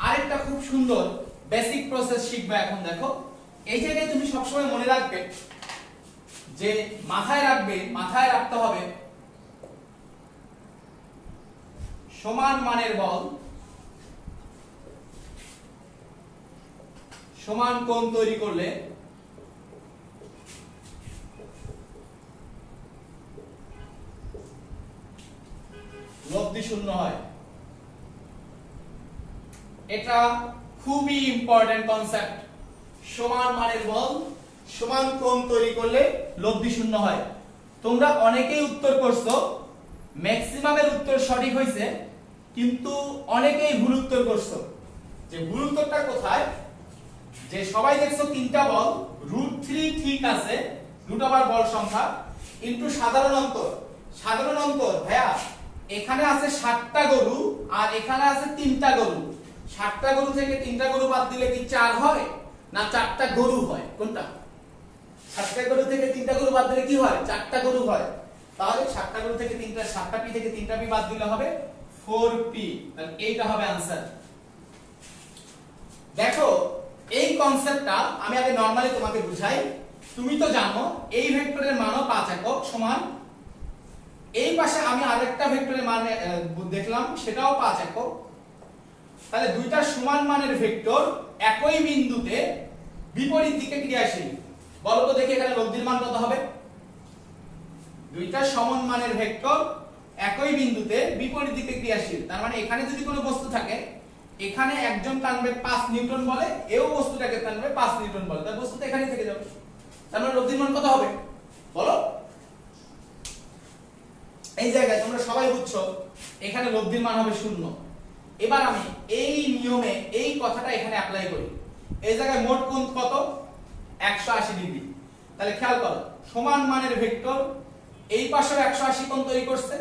আরেকটা খুব সুন্দর বেসিক প্রসেস শিখবো এখন। দেখো এই জায়গায় তুমি সবসময় মনে রাখবে, যে মাথায় রাখতে হবে সমান মানের বল সমান কোণ তৈরি করলে লব্ধি শূন্য হয়। এটা খুবই ইম্পর্টেন্ট কনসেপ্ট। সমান মানের বল সমান কোণ তৈরি করলে লব্ধি শূন্য হয়। তোমরা অনেকেই উত্তর করছো, ম্যাক্সিমামের উত্তর সঠিক হয়েছে, কিন্তু অনেকেই ভুল উত্তর করছো। যে ভুল উত্তরটা কোথায়, যে সবাই দেখছো তিনটা বল, √3 ঠিক আছে, রুট ওভার বল সংখ্যা ইনটু সাধারণ অন্তর। সাধারণ অন্তর ভাইয়া এখানে আছে 7টা গরু আর এখানে আছে 3টা গরু। 7টা গরু থেকে 3টা গরু বাদ দিলে কি 4 হয় না 4টা গরু হয়? কোনটা? 7টা গরু থেকে 3টা গরু বাদ দিলে কি হয়? 4টা গরু হয়। তাহলে 7টা গরু থেকে 7টা পি থেকে 3টা পি বাদ দিলে হবে 4p। তাহলে এইটা হবে आंसर। দেখো এই কনসেপ্টটা আমি আগে নরমালি তোমাকে বুঝাই। তুমি তো জানো এই ভেক্টরের মানও 5 একক সমান, এই পাশে আমি আরেকটা ভেক্টরের মান দেখলাম সেটাও 5 একক। তাহলে দুইটা সমান মানের ভেক্টর একই বিন্দুতে বিপরীত দিকে ক্রিয়াশীল। বলো তো দেখি এখানে লব্ধির মান কত হবে? দুইটা সমান মানের ভেক্টর একই বিন্দুতে বিপরীত দিকে ক্রিয়াশীল, তার মানে এখানে যদি কোনো বস্তু থাকে, এখানে একজন টানবে 5 নিউটন বলে, এও বস্তুটাকে টানবে 5 নিউটন বলে, তার বস্তুটা এখানেই থেকে যাবে। তার মানে লব্ধির মান কত হবে বলো? এই জায়গায় তোমরা সবাই বুঝছো এখানে লব্ধির মান হবে 0। এবার আমি এই নিয়মে এই কথাটা এখানে অ্যাপ্লাই করি। এই জায়গায় মোট কোণ কত? 180 ডিগ্রি। তাহলে খেয়াল করো, সমান মানের ভেক্টর এই পাশেও 180 কোণ তৈরি করছে,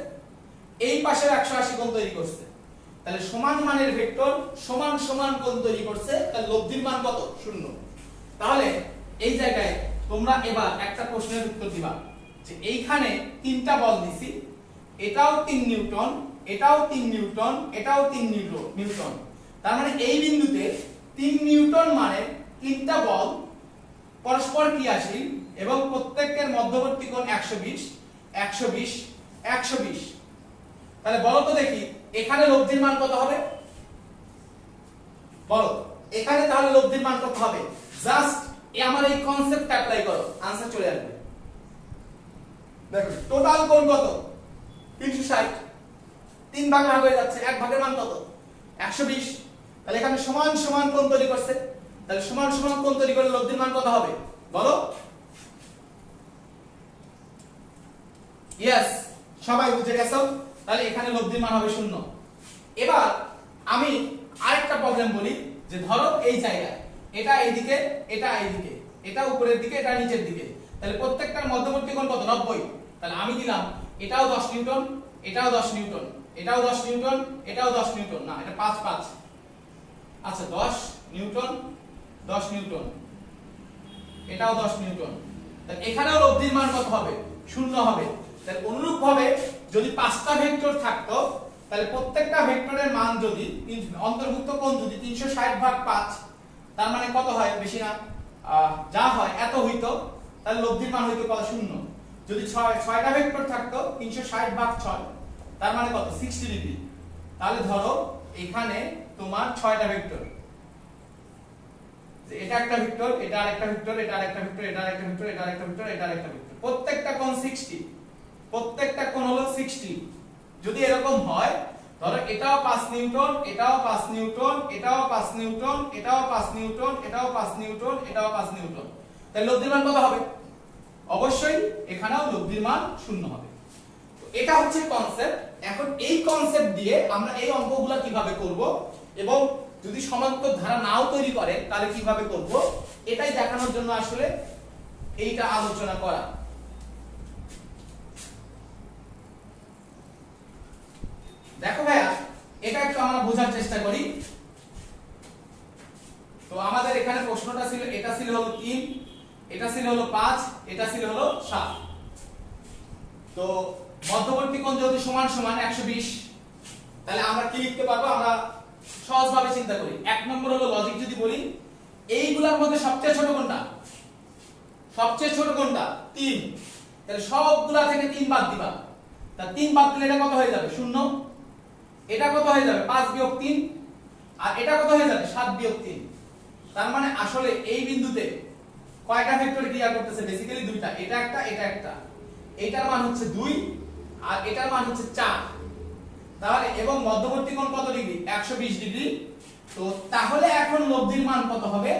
এই পাশেও 180 কোণ তৈরি করছে। তাহলে সমান মানের ভেক্টর সমান সমান কোণ তৈরি করছে, তাহলে লব্ধির মান কত? 0। তাহলে এই জায়গায় তোমরা এবার একটা প্রশ্নের উত্তর দিবা যে এইখানে 3টা বল দিছি, এটাও 3 নিউটন, এটাও 3 নিউটন, এটাও 3 নিউটন। তার মানে এই বিন্দুতে 3 নিউটন মানে 3টা বল পরস্পর ক্রিয়াশীল এবং প্রত্যেকের মধ্যবর্তী কোণ 120 120 120। তাহলে বলো তো দেখি এখানে লব্ধির মান কত হবে বলো? এখানে তাহলে লব্ধির মান কত হবে? জাস্ট আমার এই কনসেপ্ট অ্যাপ্লাই করো, आंसर চলে আসবে। দেখো টোটাল কোণ কত? 360। 3 ভাগে ভাগ হয়ে যাচ্ছে, 1 ভাগের মান কত? 120। তাহলে এখানে সমান সমান কোণ তৈরি করছে, তাহলে সমান সমান কোণ তৈরি করলে লব্ধির মান কত হবে বলো? यस, সবাই বুঝে গেছো? তাহলে এখানে লব্ধির মান হবে 0। এবার আমি আরেকটা প্রবলেম বলি, যে ধরো এই জায়গায় এটা এইদিকে, এটা এইদিকে, এটা উপরের দিকে, এটা নিচের দিকে, তাহলে প্রত্যেকটার মধ্যবর্তী কোণ কত? 90। তাহলে আমি দিলাম এটাও 10 নিউটন, এটাও 10 নিউটন, এটাও 10 নিউটন, এটাও 10 নিউটন, না এটা 5 5। আচ্ছা 10 নিউটন 10 নিউটন, এটাও 10 নিউটন। তাহলে এখানেও লব্ধির মান কত হবে? 0 হবে। তাহলে অনুরূপভাবে যদি 5টা ভেক্টর থাকতো, তাহলে প্রত্যেকটা ভেক্টরের মান যদি অন্তর্ভুক্ত কোণ যদি 360/5, তার মানে কত হয়? বেশি না, যা হয় এত হইতো, তাহলে লব্ধির মান হইতো কত? 0। যদি 6টা ভেক্টর থাকতো 360/6, তার মানে কত? 60 ডিগ্রি। তাহলে ধরো এখানে তোমার 6টা ভেক্টর, যে এটা একটা ভেক্টর, এটা আরেকটা ভেক্টর, এটা আরেকটা ভেক্টর, এটা আরেকটা ভেক্টর, এটা আরেকটা ভেক্টর, এটা আরেকটা ভেক্টর, প্রত্যেকটা কোণ 60, প্রত্যেকটা কোণ হলো 60। যদি এরকম হয়, ধরো এটাও 5 নিউটন, এটাও 5 নিউটন, এটাও 5 নিউটন, এটাও 5 নিউটন, এটাও 5 নিউটন, এটাও 5 নিউটন, তাহলে লব্ধির মান কত হবে? অবশ্যই এখানেও লব্ধির মান 0 হবে। তো এটা হচ্ছে কনসেপ্ট। এখন এই কনসেপ্ট দিয়ে আমরা এই অঙ্কগুলো কিভাবে করব এবং যদি সমান্তর ধারা নাও তৈরি করে তাহলে কিভাবে করব, এটাই দেখানোর জন্য আসলে এইটা আলোচনা করা। দেখো ভাইয়া, এটা একটু আমরা বোঝার চেষ্টা করি। তো আমাদের এখানে প্রশ্নটা ছিল, এটা ছিল হলো 3, এটা ছিল হলো 5, এটা ছিল হলো 7। তো মধ্যবর্তী কোণ যদি সমান সমান 120, তাহলে আমরা কি লিখতে পারবো? আমরা সহজভাবে চিন্তা করি। 1 নম্বর হলো লজিক যদি বলি, এইগুলোর মধ্যে সবচেয়ে ছোট কোনটা? সবচেয়ে ছোট কোনটা? 3। তাহলে সবগুলা থেকে 3 বাদ দিবা। তা 3 বাদ দিলে এটা কত হয়ে যাবে? 0। এটা কত হয়ে যাবে? 5 বিয়োগ 3। আর এটা কত হয়ে যাবে? 7 বিয়োগ 3। তার মানে আসলে এই বিন্দুতে কয়টা ভেক্টর ক্রিয়া করতেছে? বেসিক্যালি দুইটা, এটা একটা, এটা একটা। এটার মান হচ্ছে 2 আর এটার মান হচ্ছে 4। তাহলে এবং মধ্যবর্তী কোণ কত ডিগ্রি 120 ডিগ্রি। তো তাহলে এখন লব্ধির মান কত হবে?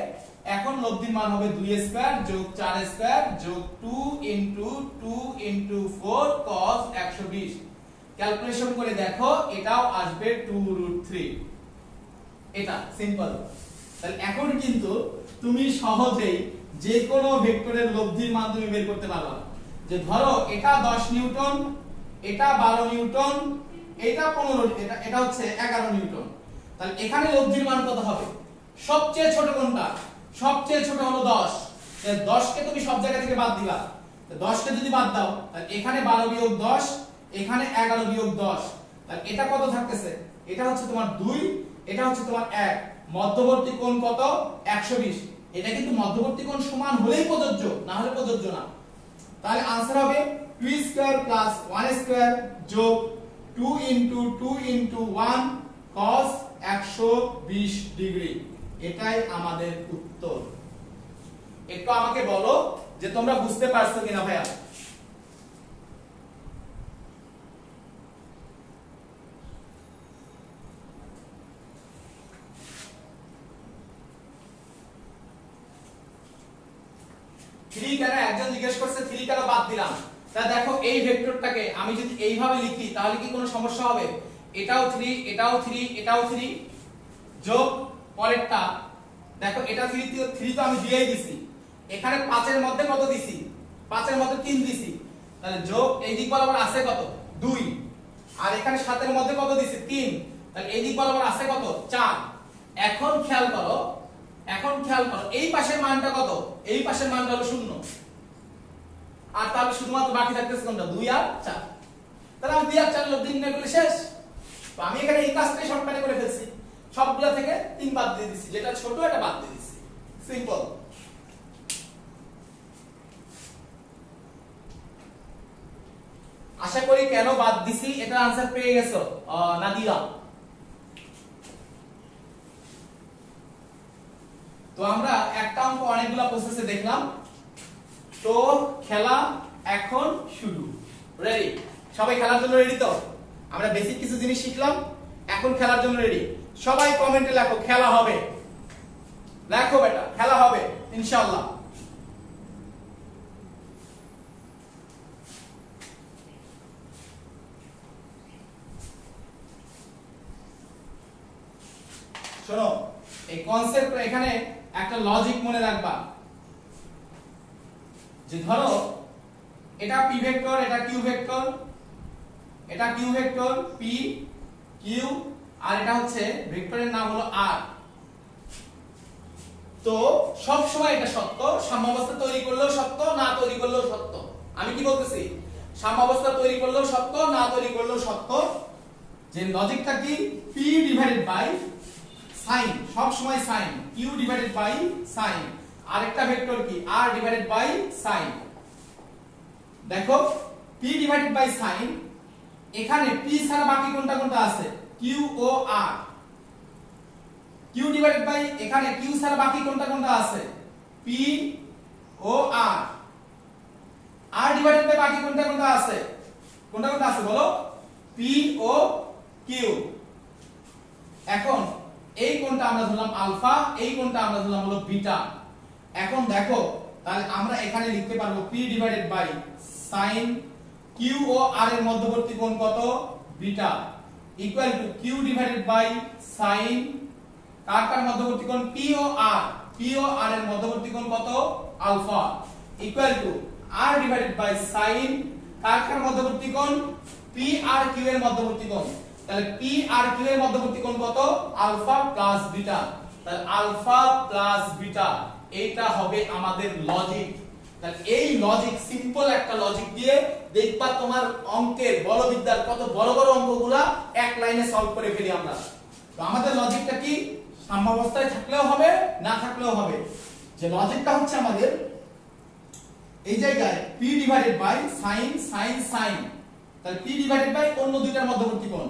এখন লব্ধির মান হবে 2 স্কয়ার যোগ 4 স্কয়ার যোগ 2 ইনটু 2 ইনটু 4 cos 120। ক্যালকুলেশন করে দেখো এটাও আসবে 2√3। এটা সিম্পল। তাহলে এখন কিন্তু তুমি সহজেই যে কোনো ভেক্টরের লব্ধির মান তুমি বের করতে পারবা। যে ধরো এটা 10 নিউটন, এটা 12 নিউটন, এটা 15, এটা হচ্ছে 11 নিউটন। তাহলে এখানে লব্ধির মান কত হবে? সবচেয়ে ছোট কোনটা? সবচেয়ে ছোট হলো 10। তাহলে 10 কে তুমি সব জায়গা থেকে বাদ দিবা। 10 কে যদি বাদ দাও তাহলে এখানে 12 বিয়োগ 10, এখানে 11 বিয়োগ 10, তাহলে এটা কত থাকতেছে? এটা হচ্ছে তোমার 2, এটা হচ্ছে তোমার 1। মধ্যবর্তী কোণ কত? 120। এটা কিন্তু মধ্যবর্তী কোণ সমান হলেই প্রযোজ্য, না হলে প্রযোজ্য না। তাহলে आंसर হবে 2 স্কয়ার প্লাস 1 স্কয়ার যোগ 2 ইনটু 2 ইনটু 1 cos 120 ডিগ্রি। এটাই আমাদের উত্তর। একটু আমাকে বলো যে তোমরা বুঝতে পারছো কিনা ভাইয়া? থ্রি কেন একজন জিজ্ঞেস করছে 3 কেন বাদ দিলাম? তা দেখো এই ভেক্টরটাকে আমি যদি এইভাবে লিখি তাহলে কি কোনো সমস্যা হবে? এটাও 3, এটাও 3, এটাও 3 যোগ পরেরটা দেখো এটা 3 তো আমি দিয়েই দিছি। এখানে 5 এর মধ্যে কত দিছি? 5 এর মধ্যে 3 দিছি। তাহলে যোগ এই দিক বরাবর আছে কত? 2। আর এখানে 7 এর মধ্যে কত দিছি? 3। তাহলে এই দিক বরাবর আছে কত? 4। এখন খেয়াল করো, এই পাশের মানটা কত? এই পাশের মানটা হলো 0। আর তাহলে শুধুমাত্র বাকি থাকতেছে কোনটা? 2 আর 4। তাহলে আমি 2 আর 4 লব্ধি নির্ণয় করলে শেষ। তো আমি এখানে এই কাজটাই শর্টকাটে করে ফেলছি। সবগুলা থেকে 3 বাদ দিয়ে দিছি, যেটা ছোট এটা বাদ দিয়ে দিছি। সিম্পল। আশা করি কেন বাদ দিছি এটা आंसर পেয়ে গেছো নাদিয়া। তো আমরা একটা অঙ্ক অনেকগুলা প্রসেসে দেখলাম। তো খেলা এখন শুরু। রেডি? সবাই খেলার জন্য রেডি তো? আমরা বেসিক কিছু জিনিস শিখলাম, এখন খেলার জন্য রেডি। সবাই কমেন্টে লেখো খেলা হবে। লেখো বেটা খেলা হবে ইনশাআল্লাহ। শোনো এই কনসেপ্ট এখানে একটা লজিক মনে রাখবা। যে ধরো এটা পি ভেক্টর, এটা কিউ ভেক্টর, এটা কিউ ভেক্টর পি কিউ, আর এটা হচ্ছে ভেক্টরের নাম হলো আর। তো সব সময় এটা সত্য, সাম্যাবস্থা তৈরি করলেও সত্য, না তৈরি করলেও সত্য। আমি কি বলতেছি? সাম্যাবস্থা তৈরি করলেও সত্য, না তৈরি করলেও সত্য। যে লজিকটা কি? p ডিভাইডেড বাই sin, সব সময় sin, q divided by sin। আরেকটা ভেক্টর কি? r divided by sin। দেখো p ডিভাইডেড বাই sin, এখানে p ছাড়া বাকি কোনটা কোনটা আছে? q ও r। q ডিভাইডেড বাই এখানে q ছাড়া বাকি কোনটা কোনটা আছে? p ও r। r ডিভাইডেড বাই বাকি কোনটা কোনটা আছে? কোনটা কোনটা আছে বলো? p ও q। এখন এই কোনটা আমরা ধরলাম আলফা, এই কোনটা আমরা ধরলাম হলো বিটা। এখন দেখো তাহলে আমরা এখানে লিখতে পারবো p divided by sin q ও r এর মধ্যবর্তী কোণ কত? Beta equal to q divided by sin কার কার মধ্যবর্তী কোণ? p ও r, p ও r এর মধ্যবর্তী কোণ কত? Alpha equal to r divided by sin কার কার মধ্যবর্তী কোণ? p আর q এর মধ্যবর্তী কোণ। তাহলে p আর q এর মধ্যবর্তী কোণ কত? Alpha plus beta. তাহলে আলফা প্লাস বিটা, এইটা হবে আমাদের লজিক। তাহলে এই লজিক, সিম্পল একটা লজিক দিয়ে দেখবা তোমার অঙ্কের বলবিদ্যার কত বড় বড় অঙ্কগুলা এক লাইনে সলভ করে ফেলি আমরা। তো আমাদের লজিকটা কি? সাম্যাবস্থায় থাকলেও হবে, না থাকলেও হবে। যে লজিকটা হচ্ছে আমাদের এই জায়গায় p divided by sin sin sin, তাহলে p ডিভাইডেড বাই অন্য দুইটার মধ্যবর্তী কোণ,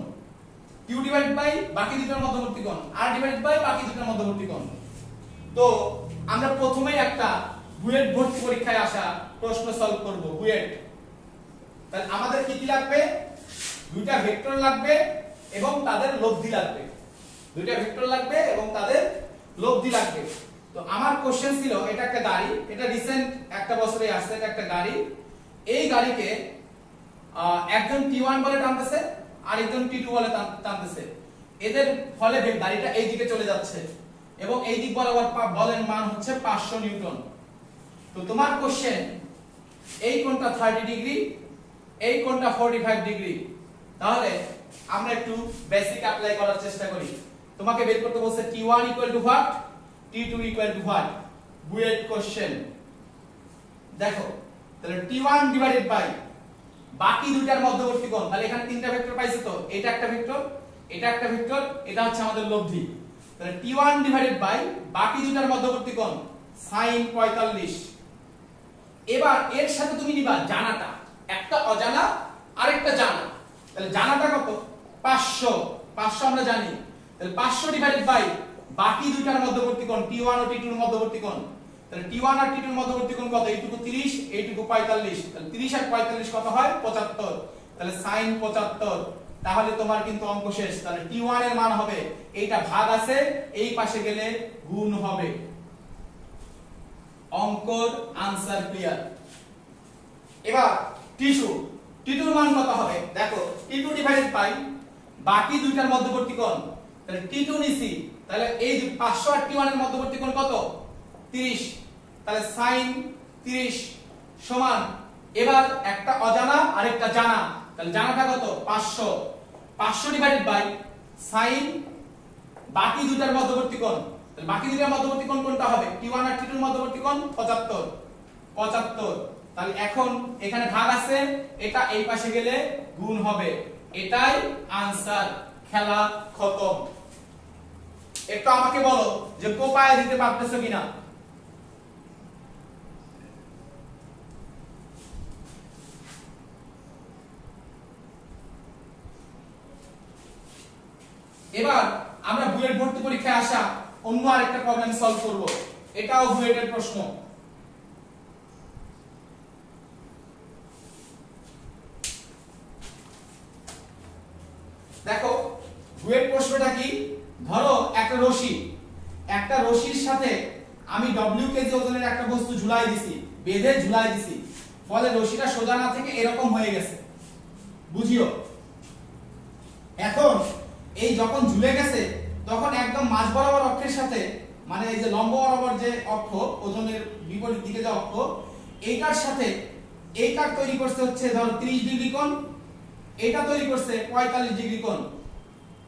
q ডিভাইডেড বাই বাকি দুইটার মধ্যবর্তী কোণ, r ডিভাইডেড বাই বাকি দুইটার মধ্যবর্তী কোণ। তো আমরা প্রথমেই একটা বুয়েট ভর্তি পরীক্ষায় আসা প্রশ্ন সলভ করব। বুয়েট, তাহলে আমাদের কি কি লাগবে? দুইটা ভেক্টর লাগবে, এবং তাদের লব্ধি লাগবে, দুইটা ভেক্টর লাগবে এবং তাদের লব্ধি লাগবে। তো আমার কোশ্চেন ছিল, এটা একটা গাড়ি, এটা রিসেন্ট একটা বছরে আসছে, এটা একটা গাড়ি। এই গাড়িকে একজন T1 বলে টানতেছে আর একজন T2 বলে টানতেছে। এদের ফলে গাড়িটা এই দিকে চলে যাচ্ছে এবং এই দিক বরাবর বলের মান হচ্ছে 500 নিউটন। তো তোমার কোশ্চেন, এই কোণটা 30 ডিগ্রি, এই কোণটা 45 ডিগ্রি। তাহলে আমরা একটু বেসিক অ্যাপ্লাই করার চেষ্টা করি। তোমাকে বের করতে বলছে T1 equal to what, T2 equal to what. BUET question. দেখো তাহলে T1 ডিভাইডেড বাই বাকি দুইটার মধ্যবর্তী কোণ। তাহলে এখানে তিনটা ভেক্টর পাইছি, তো এটা একটা ভেক্টর, এটা একটা ভেক্টর, এটা হচ্ছে আমাদের লব্ধি। তাহলে T1 ডিভাইডেড বাই বাকি দুইটার মধ্যবর্তী কোণ sin 45। এবার এর সাথে তুমি নিবা জানাটা, একটা অজানা আরেকটা জানা। তাহলে জানাটা কত? 500, 500 আমরা জানি। তাহলে 500 ডিভাইডেড বাই বাকি দুইটার মধ্যবর্তী কোণ T1 ও T2 এর মধ্যবর্তী কোণ। তাহলে T1 আর T2 এর মধ্যবর্তী কোণ কত? এইটুকু 30, এইটুকু 45। তাহলে 30 আর 45 কত হয়? 75। তাহলে sin 75। তাহলে তোমার কিন্তু অঙ্ক শেষ। তাহলে T1 এর মান হবে, এইটা ভাগ আছে, এই পাশে গেলে গুণ হবে। অঙ্কর আনসার ক্লিয়ার। এবার T2 এর মান কত হবে? দেখো T2 ডিভাইডেড বাই বাকি দুইটার মধ্যবর্তী কোণ। তাহলে T2 নিছি, তাহলে এই 500 আর T1 এর মধ্যবর্তী কোণ কত? 30। তাহলে sin 30 সমান, এবার একটা অজানা আরেকটা জানা। তাহলে জানাটা কত? 500। 500 ডিভাইডেড বাই sin বাকি দুইটার মধ্যবর্তী কোণ। তাহলে বাকি দুইটার মধ্যবর্তী কোণ কোনটা হবে? T1 আর T2 এর মধ্যবর্তী কোণ 75, 75। তাহলে এখন এখানে ভাগ আছে, এটা এই পাশে গেলে গুণ হবে। এটাই আনসার। খেলা খতম। একটু আমাকে বলো যে কোপায় দিতে পারতেছো কিনা। এবার আমরা বুয়েট ভর্তি পরীক্ষায় আসা অন্য আরেকটা প্রবলেম সলভ করব। এটাও বুয়েটের প্রশ্ন। দেখো বুয়েট প্রশ্নটা কি? ধরো একটা রশির সাথে আমি W কেজি ওজনের একটা বস্তু ঝুলাই দিছি, বেঁধে ঝুলাই দিছি, ফলে রশিটা সোজা না থেকে এরকম হয়ে গেছে, বুঝিও। এখন এই যখন ঝুলে গেছে তখন একদম মাঝ বরাবর অক্ষের সাথে, মানে এই যে লম্ব বরাবর যে অক্ষ, ওজনের বিপরীত দিকে যে অক্ষ, এইটার সাথে এইটার তৈরি করছে হচ্ছে ধরো 30 ডিগ্রি কোণ, এটা তৈরি করছে 45 ডিগ্রি কোণ।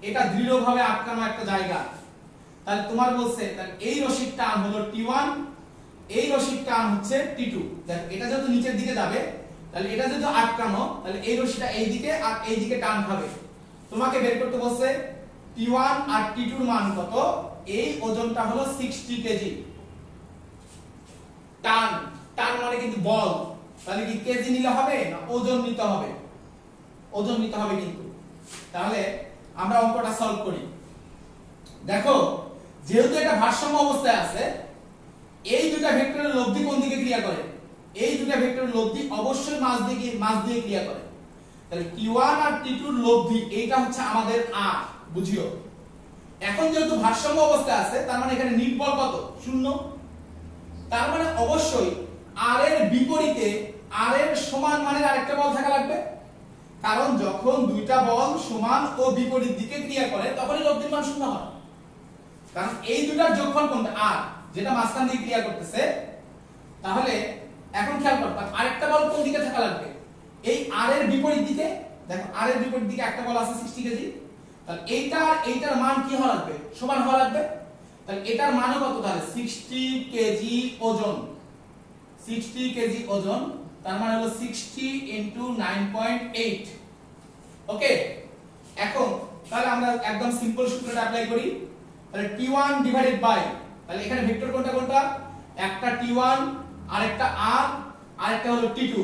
এটা দৃঢ়ভাবে আটকানো একটা জায়গা। তাহলে তোমার বলছে তাহলে এই রশির টান হলো T1, এই রশির টান হচ্ছে T2। দেখো এটা যেহেতু নিচের দিকে যাবে, তাহলে এটা যেহেতু আটকানো, তাহলে এই রশিটা এই দিকে আর এই দিকে টান খাবে। তোমাকে বের করতে বলছে T1 আর T2 এর মান কত। এই ওজনটা হলো 60 কেজি। টান, টান মানে কিন্তু বল। তাহলে কি কেজি নিলে হবে না ওজন নিতে হবে? ওজন নিতে হবে কিন্তু। তাহলে আমরা অঙ্কটা সলভ করি। দেখো যেহেতু এটা ভারসাম্য অবস্থায় আছে, এই দুটো ভেক্টরের লব্ধি কোন দিকে ক্রিয়া করে? এই দুটো ভেক্টরের লব্ধি অবশ্যই মাঝ দিয়ে ক্রিয়া করে। তাহলে T1 আর T2 এর লব্ধি এইটা হচ্ছে আমাদের r, বুঝিও। এখন যেহেতু ভারসাম্য অবস্থায় আছে, তার মানে এখানে নিট বল কত? 0। তার মানে অবশ্যই r এর বিপরীতে r এর সমান মানের আরেকটা বল থাকা লাগবে। কারণ যখন দুইটা বল সমান ও বিপরীত দিকে ক্রিয়া করে তখনই লব্ধির মান 0 হয়। কারণ এই দুটার যোগফল কোনটা? r, যেটা মাঝখান দিয়ে ক্রিয়া করতেছে। তাহলে এখন খেয়াল করো আরেকটা বল কোন দিকে থাকা লাগবে? এই r এর বিপরীত দিকে। দেখো r এর বিপরীত দিকে একটা বল আছে 60 কেজি। তাহলে এইটা আর এইটার মান কি হওয়া লাগবে? সমান হওয়া লাগবে। তাহলে এটার মান কত? তাহলে 60 কেজি ওজন, 60 কেজি ওজন। তার মানে হলো 60 ইনটু 9.8। ওকে, এখন তাহলে আমরা একদম সিম্পল সূত্রটা অ্যাপ্লাই করি। তাহলে T1 ডিভাইডেড বাই, তাহলে এখানে ভেক্টর কোনটা কোনটা? একটা T1 আর একটা r আর একটা হলো T2।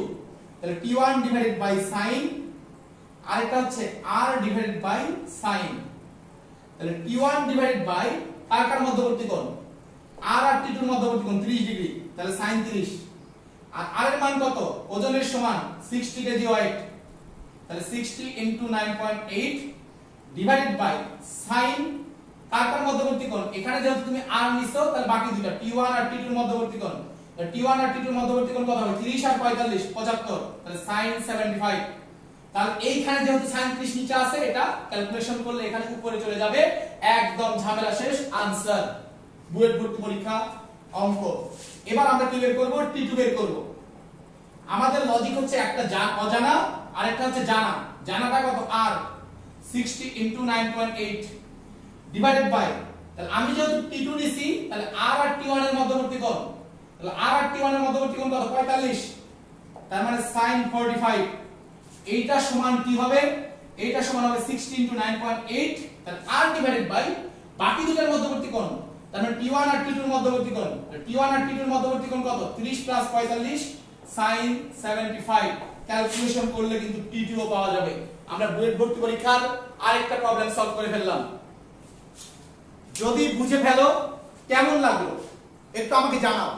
তাহলে T1 ডিভাইডেড বাই sin, আর একটা হচ্ছে r ডিভাইডেড বাই sin। তাহলে T1 ডিভাইডেড বাই কার মধ্যবর্তী কোণ? r আর T2 এর মধ্যবর্তী কোণ 30 ডিগ্রি। তাহলে sin 30। আর r এর মান কত? ওজনের সমান 60 কেজি ওয়েট। তাহলে 60 ইনটু 9.8 ডিভাইডেড বাই sin কার মধ্যবর্তী কোণ, এখানে যেহেতু তুমি r নিছো তাহলে বাকি দুটো t1 আর t2 এর মধ্যবর্তী কোণ, t1 আর t2 এর মধ্যবর্তী কোণ কত হবে 30 আর 45 75, তাহলে sin 75। তাহলে এইখানে যেহেতু sin 30 নিচে আছে এটা ক্যালকুলেশন করলে এখানে উপরে চলে যাবে, একদম ঝামেলা শেষ, আনসার বুয়েট ভর্তি পরীক্ষা অঙ্ক। এবার আমরা কি বের করব, t2 বের করব। আমাদের লজিক হচ্ছে একটা অজানা আর একটা হচ্ছে জানা। জানাটা কত r 60 * 9.8 ডিভাইডেড বাই, তাহলে আমি যেহেতু t2 নিছি তাহলে r আর t1 এর মধ্যবর্তী কোণ, তাহলে r আর t1 এর মধ্যবর্তী কোণ কত 45, তার মানে sin 45। এইটা সমান কি হবে, এইটা সমান হবে 60 * 9.8, তাহলে r ডিভাইডেড বাই বাকি দুটোর মধ্যবর্তী কোণ, তার মানে t1 আর t2 এর মধ্যবর্তী কোণ, t1 আর t2 এর মধ্যবর্তী কোণ কত 30 + 45 sin 75। ক্যালকুলেশন করলে কিন্তু t2 ও পাওয়া যাবে। আমরা বুয়েট ভর্তি পরীক্ষার আরেকটা প্রবলেম সলভ করে ফেললাম। যদি বুঝে ফেলো কেমন লাগলো একটু আমাকে জানাও।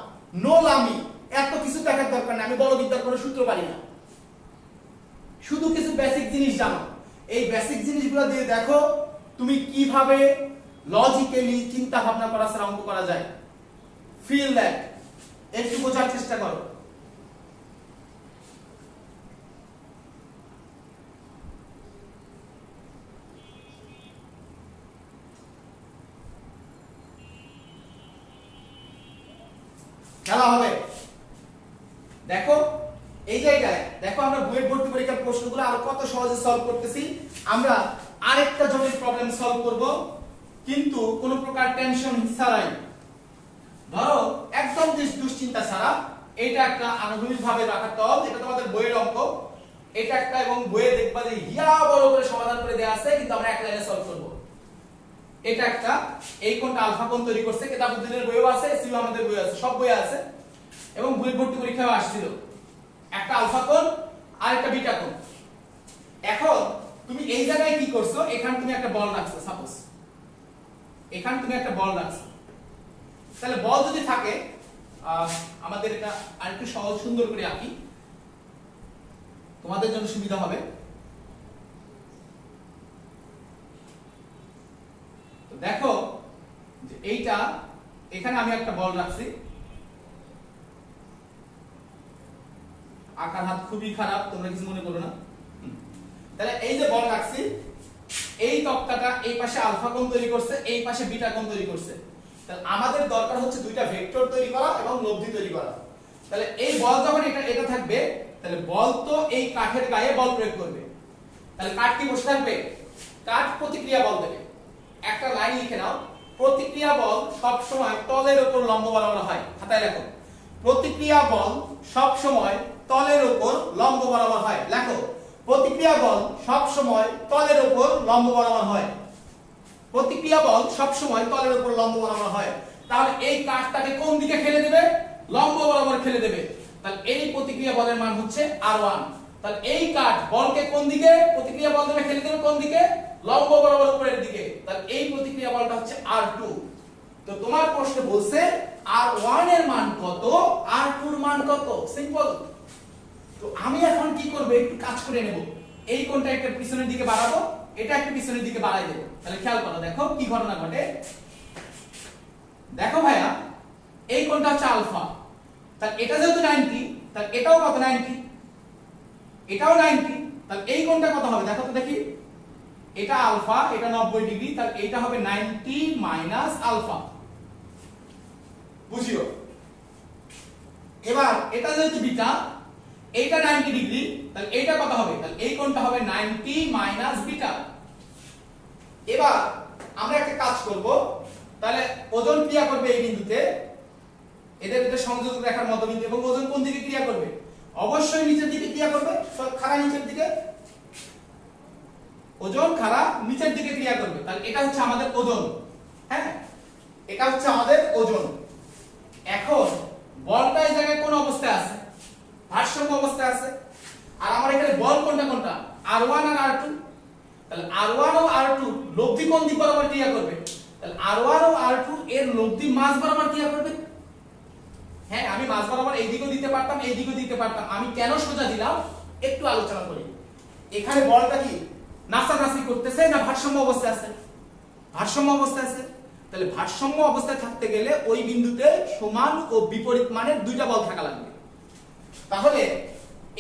নো লামি, এত কিছু দেখার দরকার নেই, আমি বড় বিদ্যার কোনো সূত্র পারি না, শুধু কিছু বেসিক জিনিস জানো। এই বেসিক জিনিসগুলো দিয়ে দেখো তুমি কিভাবে লজিক্যালি চিন্তা ভাবনা করা ছাড়া অঙ্ক করা যায়। ফিল দ্যাট, একটু বোঝার চেষ্টা করো। খেলা হবে, দেখো এই জায়গায় দেখো আমরা বুয়েট ভর্তি পরীক্ষার প্রশ্নগুলো আর কত সহজে সলভ করতেছি। আমরা আরেকটা জটিল প্রবলেম সলভ করব, কিন্তু কোনো প্রকার টেনশন ছাড়াই। ধরো একদম দুশ্চিন্তা ছাড়া, এটা একটা আনুভূমিক ভাবে রাখার তল, এটা তোমাদের বইয়ের অঙ্ক, এটা একটা, এবং বইয়ে দেখবা যে ইয়া বড় করে সমাধান করে দেয়া আছে, কিন্তু আমরা এক লাইনে সলভ করব। এটা একটা, এই কোণটা আলফা কোণ তৈরি করছে, কিতাবুদ্দিনের বইও আছে, এসিউ আমাদের বই আছে, সব বই আছে, এবং বুয়েট ভর্তি পরীক্ষায় আসছিল একটা আলফা কোণ আর একটা বিটা কোণ। এখন তুমি এই জায়গায় কি করছো, এখানে তুমি একটা বল রাখছো, সাপোজ এখানে তুমি একটা বল রাখছো, তাহলে বল যদি থাকে, আমাদের এটা আরেকটু সহজ সুন্দর করে আঁকি তোমাদের জন্য সুবিধা হবে। তো দেখো যে এইটা, এখানে আমি একটা বল রাখছি, আকার হাত খুবই খারাপ, তোমরা কিছু মনে করো না। তাহলে এই যে বল রাখছি, এই তক্তাটা এই পাশে আলফা কোণ তৈরি করছে, এই পাশে বিটা কোণ তৈরি করছে। তাহলে আমাদের দরকার হচ্ছে দুইটা ভেক্টর তৈরি করা এবং লব্ধি তৈরি করা। তাহলে এই বল যখন এটা থাকবে, তাহলে বল তো এই কাঠের গায়ে বল প্রয়োগ করবে, তাহলে কাঠ কি বসে থাকবে, কাঠ প্রতিক্রিয়া বল দেবে। একটা লাইন লিখে নাও, প্রতিক্রিয়া বল সব সময় তলের উপর লম্ব বরাবর হয়, খাতায় লেখো, প্রতিক্রিয়া বল সব সময় তলের উপর লম্ব বরাবর হয়। লেখো, প্রতিক্রিয়া বল সব সময় তলের উপর লম্ব বরাবর হয়, প্রতিক্রিয়া বল সব সময় তলের উপর লম্ব বরাবর হয়। তাহলে এই কাঠটাকে কোন দিকে ঠেলে দেবে, লম্ব বরাবর ঠেলে দেবে। তাহলে এই প্রতিক্রিয়া বলের মান হচ্ছে r1। তাহলে এই কাঠ বলকে কোন দিকে, প্রতিক্রিয়া বল দেবে ঠেলে দেবে কোন দিকে, লম্ব বরাবর উপরের দিকে। তাহলে এই প্রতিক্রিয়া বলটা হচ্ছে r2। তো তোমার প্রশ্ন বলছে r1 এর মান কত, r2 এর মান কত, সিম্পল। তো আমি এখন কি করব, একটু কাজ করে নেব, এই কোণটা একটা পিছনের দিকে বাড়াবো, এটা একটা পিছনের দিকে বাড়াই দেব। তাহলে খেয়াল করো, দেখো কি ঘটনা ঘটে। দেখো ভাইয়া, এই কোণটা হচ্ছে আলফা, তাহলে এটা যেহেতু 90, তাহলে এটাও কত 90, এটাও 90, তাহলে এই কোণটা কত হবে দেখো তো দেখি, এটা আলফা, এটা 90 ডিগ্রি, তাহলে এটা হবে 90 মাইনাস আলফা, বুঝিও। এবার এটা যেহেতু বিটা, এইটা 90 ডিগ্রি, তাহলে এইটা কত হবে, তাহলে এই কোণটা হবে 90 মাইনাস বিটা। এবার আমরা একটা কাজ করব, তাহলে ওজন ক্রিয়া করবে এই বিন্দুতে, এদের ভিতরে সংযোগ রেখার মধ্যবিন্দু, এবং ওজন কোন দিকে ক্রিয়া করবে, অবশ্যই নিচের দিকে ক্রিয়া করবে, খাড়া নিচের দিকে, ওজন খাড়া নিচের দিকে ক্রিয়া করবে। তাহলে এটা হচ্ছে আমাদের ওজন, হ্যাঁ এটা হচ্ছে আমাদের ওজন। এখন বলটা এই জায়গায় কোন অবস্থায় আছে, ভারসাম্য অবস্থায় আছে, আর আমার এখানে বল কোনটা কোনটা, r1 আর r2। তাহলে r1 ও r2 লব্ধি কোন দিক বরাবর ক্রিয়া করবে, তাহলে r1 ও r2 এর লব্ধি মাঝ বরাবর ক্রিয়া করবে। হ্যাঁ আমি মাঝ বরাবর এই দিকেও দিতে পারতাম, এই দিকেও দিতে পারতাম, আমি কেন সোজা দিলাম একটু আলোচনা করি। এখানে বলটা কি নাচানাচি করতেছে না ভারসাম্য অবস্থায় আছে? ভারসাম্য অবস্থায় আছে। তাহলে ভারসাম্য অবস্থায় থাকতে গেলে ওই বিন্দুতে সমান ও বিপরীত মানের দুইটা বল থাকা লাগবে। তাহলে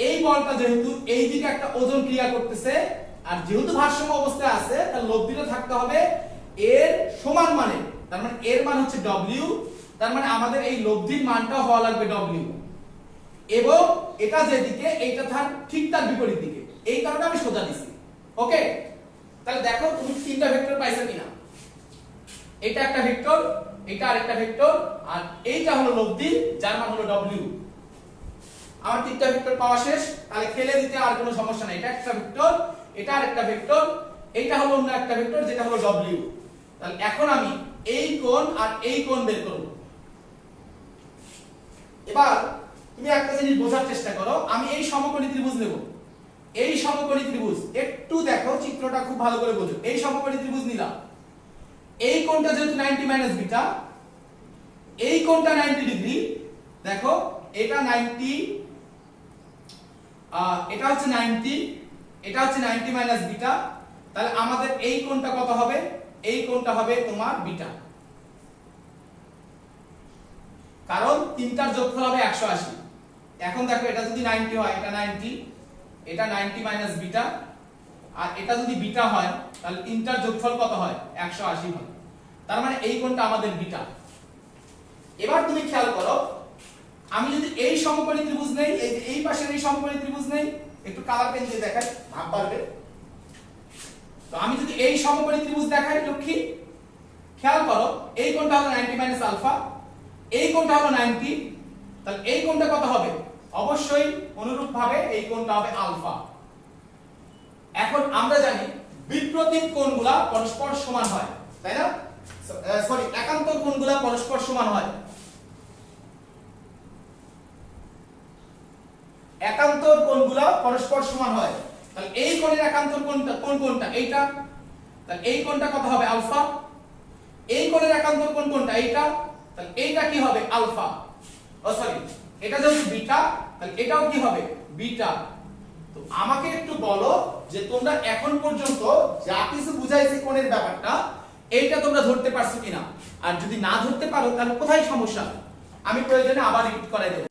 এই বলটা যেহেতু এই দিকে একটা ওজন ক্রিয়া করতেছে আর যেহেতু ভারসাম্য অবস্থায় আছে, তার লব্ধিটা থাকতে হবে এর সমান মানে, তার মানে এর মান হচ্ছে W, তার মানে আমাদের এই লব্ধির মানটা হওয়া লাগবে W, এবং এটা যেদিকে এইটা ঠিক তার বিপরীত দিকে, এই কারণে আমি সোজা দিছি। ওকে, তাহলে দেখো তুমি তিনটা ভেক্টর পাইছো কিনা। এটা একটা ভেক্টর, এটা আরেকটা ভেক্টর, আর এইটা হলো লব্ধি যার মান হলো W। আমার তিনটা ভেক্টর পাওয়া শেষ। তাহলে খেলে দিতে আর কোনো সমস্যা নাই। এটা একটা ভেক্টর, এটা আরেকটা ভেক্টর, এইটা হলো অন্য একটা ভেক্টর যেটা হলো W। তাহলে এখন আমি এই কোণ আর এই কোণ বের করব। এবার তুমি একটা জিনিস বোঝার চেষ্টা করো, আমি এই সমকোণী ত্রিভুজ নেব। এই সমকোণী ত্রিভুজ একটু দেখো, চিত্রটা খুব ভালো করে বোঝো। এই সমকোণী ত্রিভুজ নিলাম, এই কোণটা যেহেতু 90 - বিটা, এই কোণটা 90 ডিগ্রি। দেখো এটা 90, এটা হচ্ছে 90, এটা হচ্ছে 90 - বিটা। তাহলে আমাদের এই কোণটা কত হবে? এই কোণটা হবে তোমার বিটা, কারণ তিনটার যোগফল হবে 180। এখন দেখো এটা যদি 90 হয়, এটা 90, এটা 90 - বিটা, আর এটা যদি বিটা হয় তাহলে তিনটার যোগফল কত হয়? 180 হয়। তার মানে এই কোণটা আমাদের বিটা। এবার তুমি খেয়াল করো, আমি যদি এই সমকোণী ত্রিভুজ নেই, এই পাশের এই সমকোণী ত্রিভুজ নেই, একটু কালার পেন দিয়ে দেখাই, ভাব পারবে। তো আমি যদি এই সমকোণী ত্রিভুজ দেখাই লক্ষ্মী, খেয়াল করো এই কোণটা হলো 90 - আলফা, এই কোণটা হলো 90, তাহলে এই কোণটা কত হবে? অবশ্যই অনুরূপভাবে এই কোণটা হবে আলফা। এখন আমরা জানি বিপ্রতীপ কোণগুলা পরস্পর সমান হয়, তাই না? সরি, একান্তর কোণগুলা পরস্পর সমান হয়। একান্তর কোণগুলা পরস্পর সমান হয়। তাহলে এই কোণের একান্তর কোণটা কোনটা? এইটা। তাহলে এই কোণটা কত হবে? আলফা। এই কোণের একান্তর কোনটা? এইটা। তাহলে এইটা কি হবে? আলফা। ও সরি, এটা যেহেতু বিটা, তাহলে এটাও কি হবে? বিটা। তো আমাকে একটু বলো যে তোমরা এখন পর্যন্ত যা কিছু বুঝাইছি কোণের ব্যাপারটা, এইটা তোমরা ধরতে পারছো কিনা? আর যদি না ধরতে পারো তাহলে কোথায় সমস্যা? আমি প্রয়োজনে আবার রিপিট করাই দেব।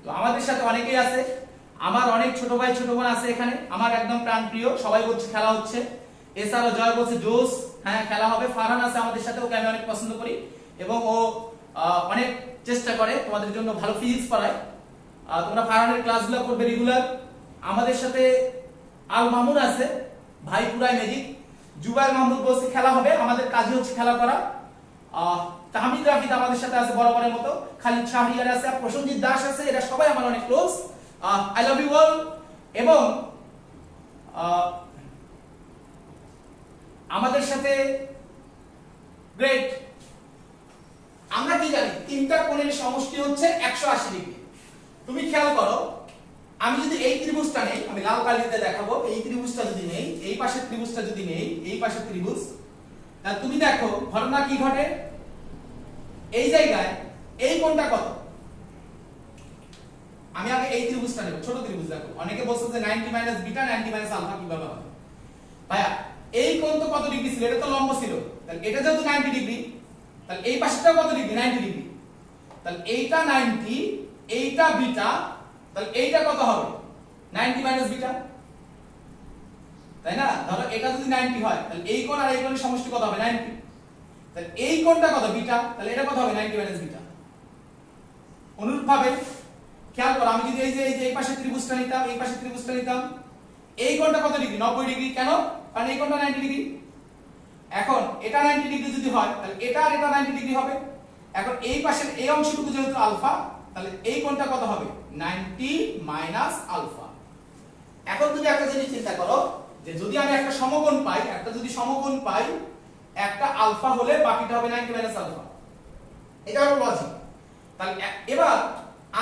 তো আমাদের সাথে অনেকেই আছে, আমার অনেক ছোট ভাই ছোট বোন আছে এখানে, আমার একদম প্রাণপ্রিয়। সবাই বলছে খেলা হচ্ছে, এছাড়াও জয় বলছে জোস, হ্যাঁ খেলা হবে। ফারহান আছে আমাদের সাথে, ওকে আমি অনেক পছন্দ করি এবং ও অনেক চেষ্টা করে তোমাদের জন্য ভালো ফিজিক্স পড়ায়। তোমরা ফারহানের ক্লাসগুলো করবে রেগুলার। আমাদের সাথে আল মামুন আছে, ভাই পুরাই ম্যাজিক। জুবাইর মাহমুদ বলছে খেলা হবে, আমাদের কাজই হচ্ছে খেলা করা। তাহমিদ রাফিদ আমাদের সাথে আছে বরাবরের মতো, খালিদ শাহরিয়ার আছে, প্রসেনজিৎ দাস আছে, এরা সবাই আমার অনেক close. I love you all. এবং আমাদের সাথে গ্রেট। আমরা কি জানি? তিনটা কোণের সমষ্টি হচ্ছে 180 ডিগ্রি। তুমি খেয়াল করো, আমি যদি এই ত্রিভুজটা নেই, আমি লাল কালিতে দেখাবো, এই ত্রিভুজটা যদি নেই, এই পাশের ত্রিভুজটা যদি নেই, এই পাশের ত্রিভুজ, তাহলে তুমি দেখো ঘটনা কি ঘটে। এই জায়গায় এই কোণটা কত? আমি আগে এই ত্রিভুজটা নেব, ছোট ত্রিভুজ। দেখো অনেকে বলছে যে 90 - বিটা 90 - আলফা কিভাবে হবে? ভাইয়া এই কোণ তো কত ডিগ্রি ছিল? এটা তো লম্ব ছিল। তাহলে এটা যেহেতু 90 ডিগ্রি, তাহলে এই পাশেরটা কত ডিগ্রি? 90 ডিগ্রি। তাহলে এইটা 90, এইটা বিটা, তাহলে এইটা কত হবে? 90 - বিটা, তাই না? ধরো এটা যদি 90 হয়, তাহলে এই কোণ আর এই কোণের সমষ্টি কত হবে? 90। তাহলে এই কোণটা কত? বিটা, তাহলে এটা কত হবে? 90 - বিটা। অনুরূপভাবে খেয়াল করো, আমি যদি এই পাশে ত্রিভুজটা নিতাম, এই পাশে ত্রিভুজটা নিতাম, এই কোণটা কত ডিগ্রি? 90 ডিগ্রি। কেন? কারণ এই কোণটা 90 ডিগ্রি। এখন এটা 90 ডিগ্রি যদি হয়, তাহলে এটা আর এটা 90 ডিগ্রি হবে। এখন এই পাশের এই অংশটুকু যেহেতু আলফা, তাহলে এই কোণটা কত হবে? 90 - আলফা। এখন তুমি একটা জিনিস চিন্তা করো, যে যদি আমি একটা সমকোণ পাই, একটা আলফা হলে বাকিটা হবে 90 - আলফা। এটা হলো লজিক। তাহলে এবার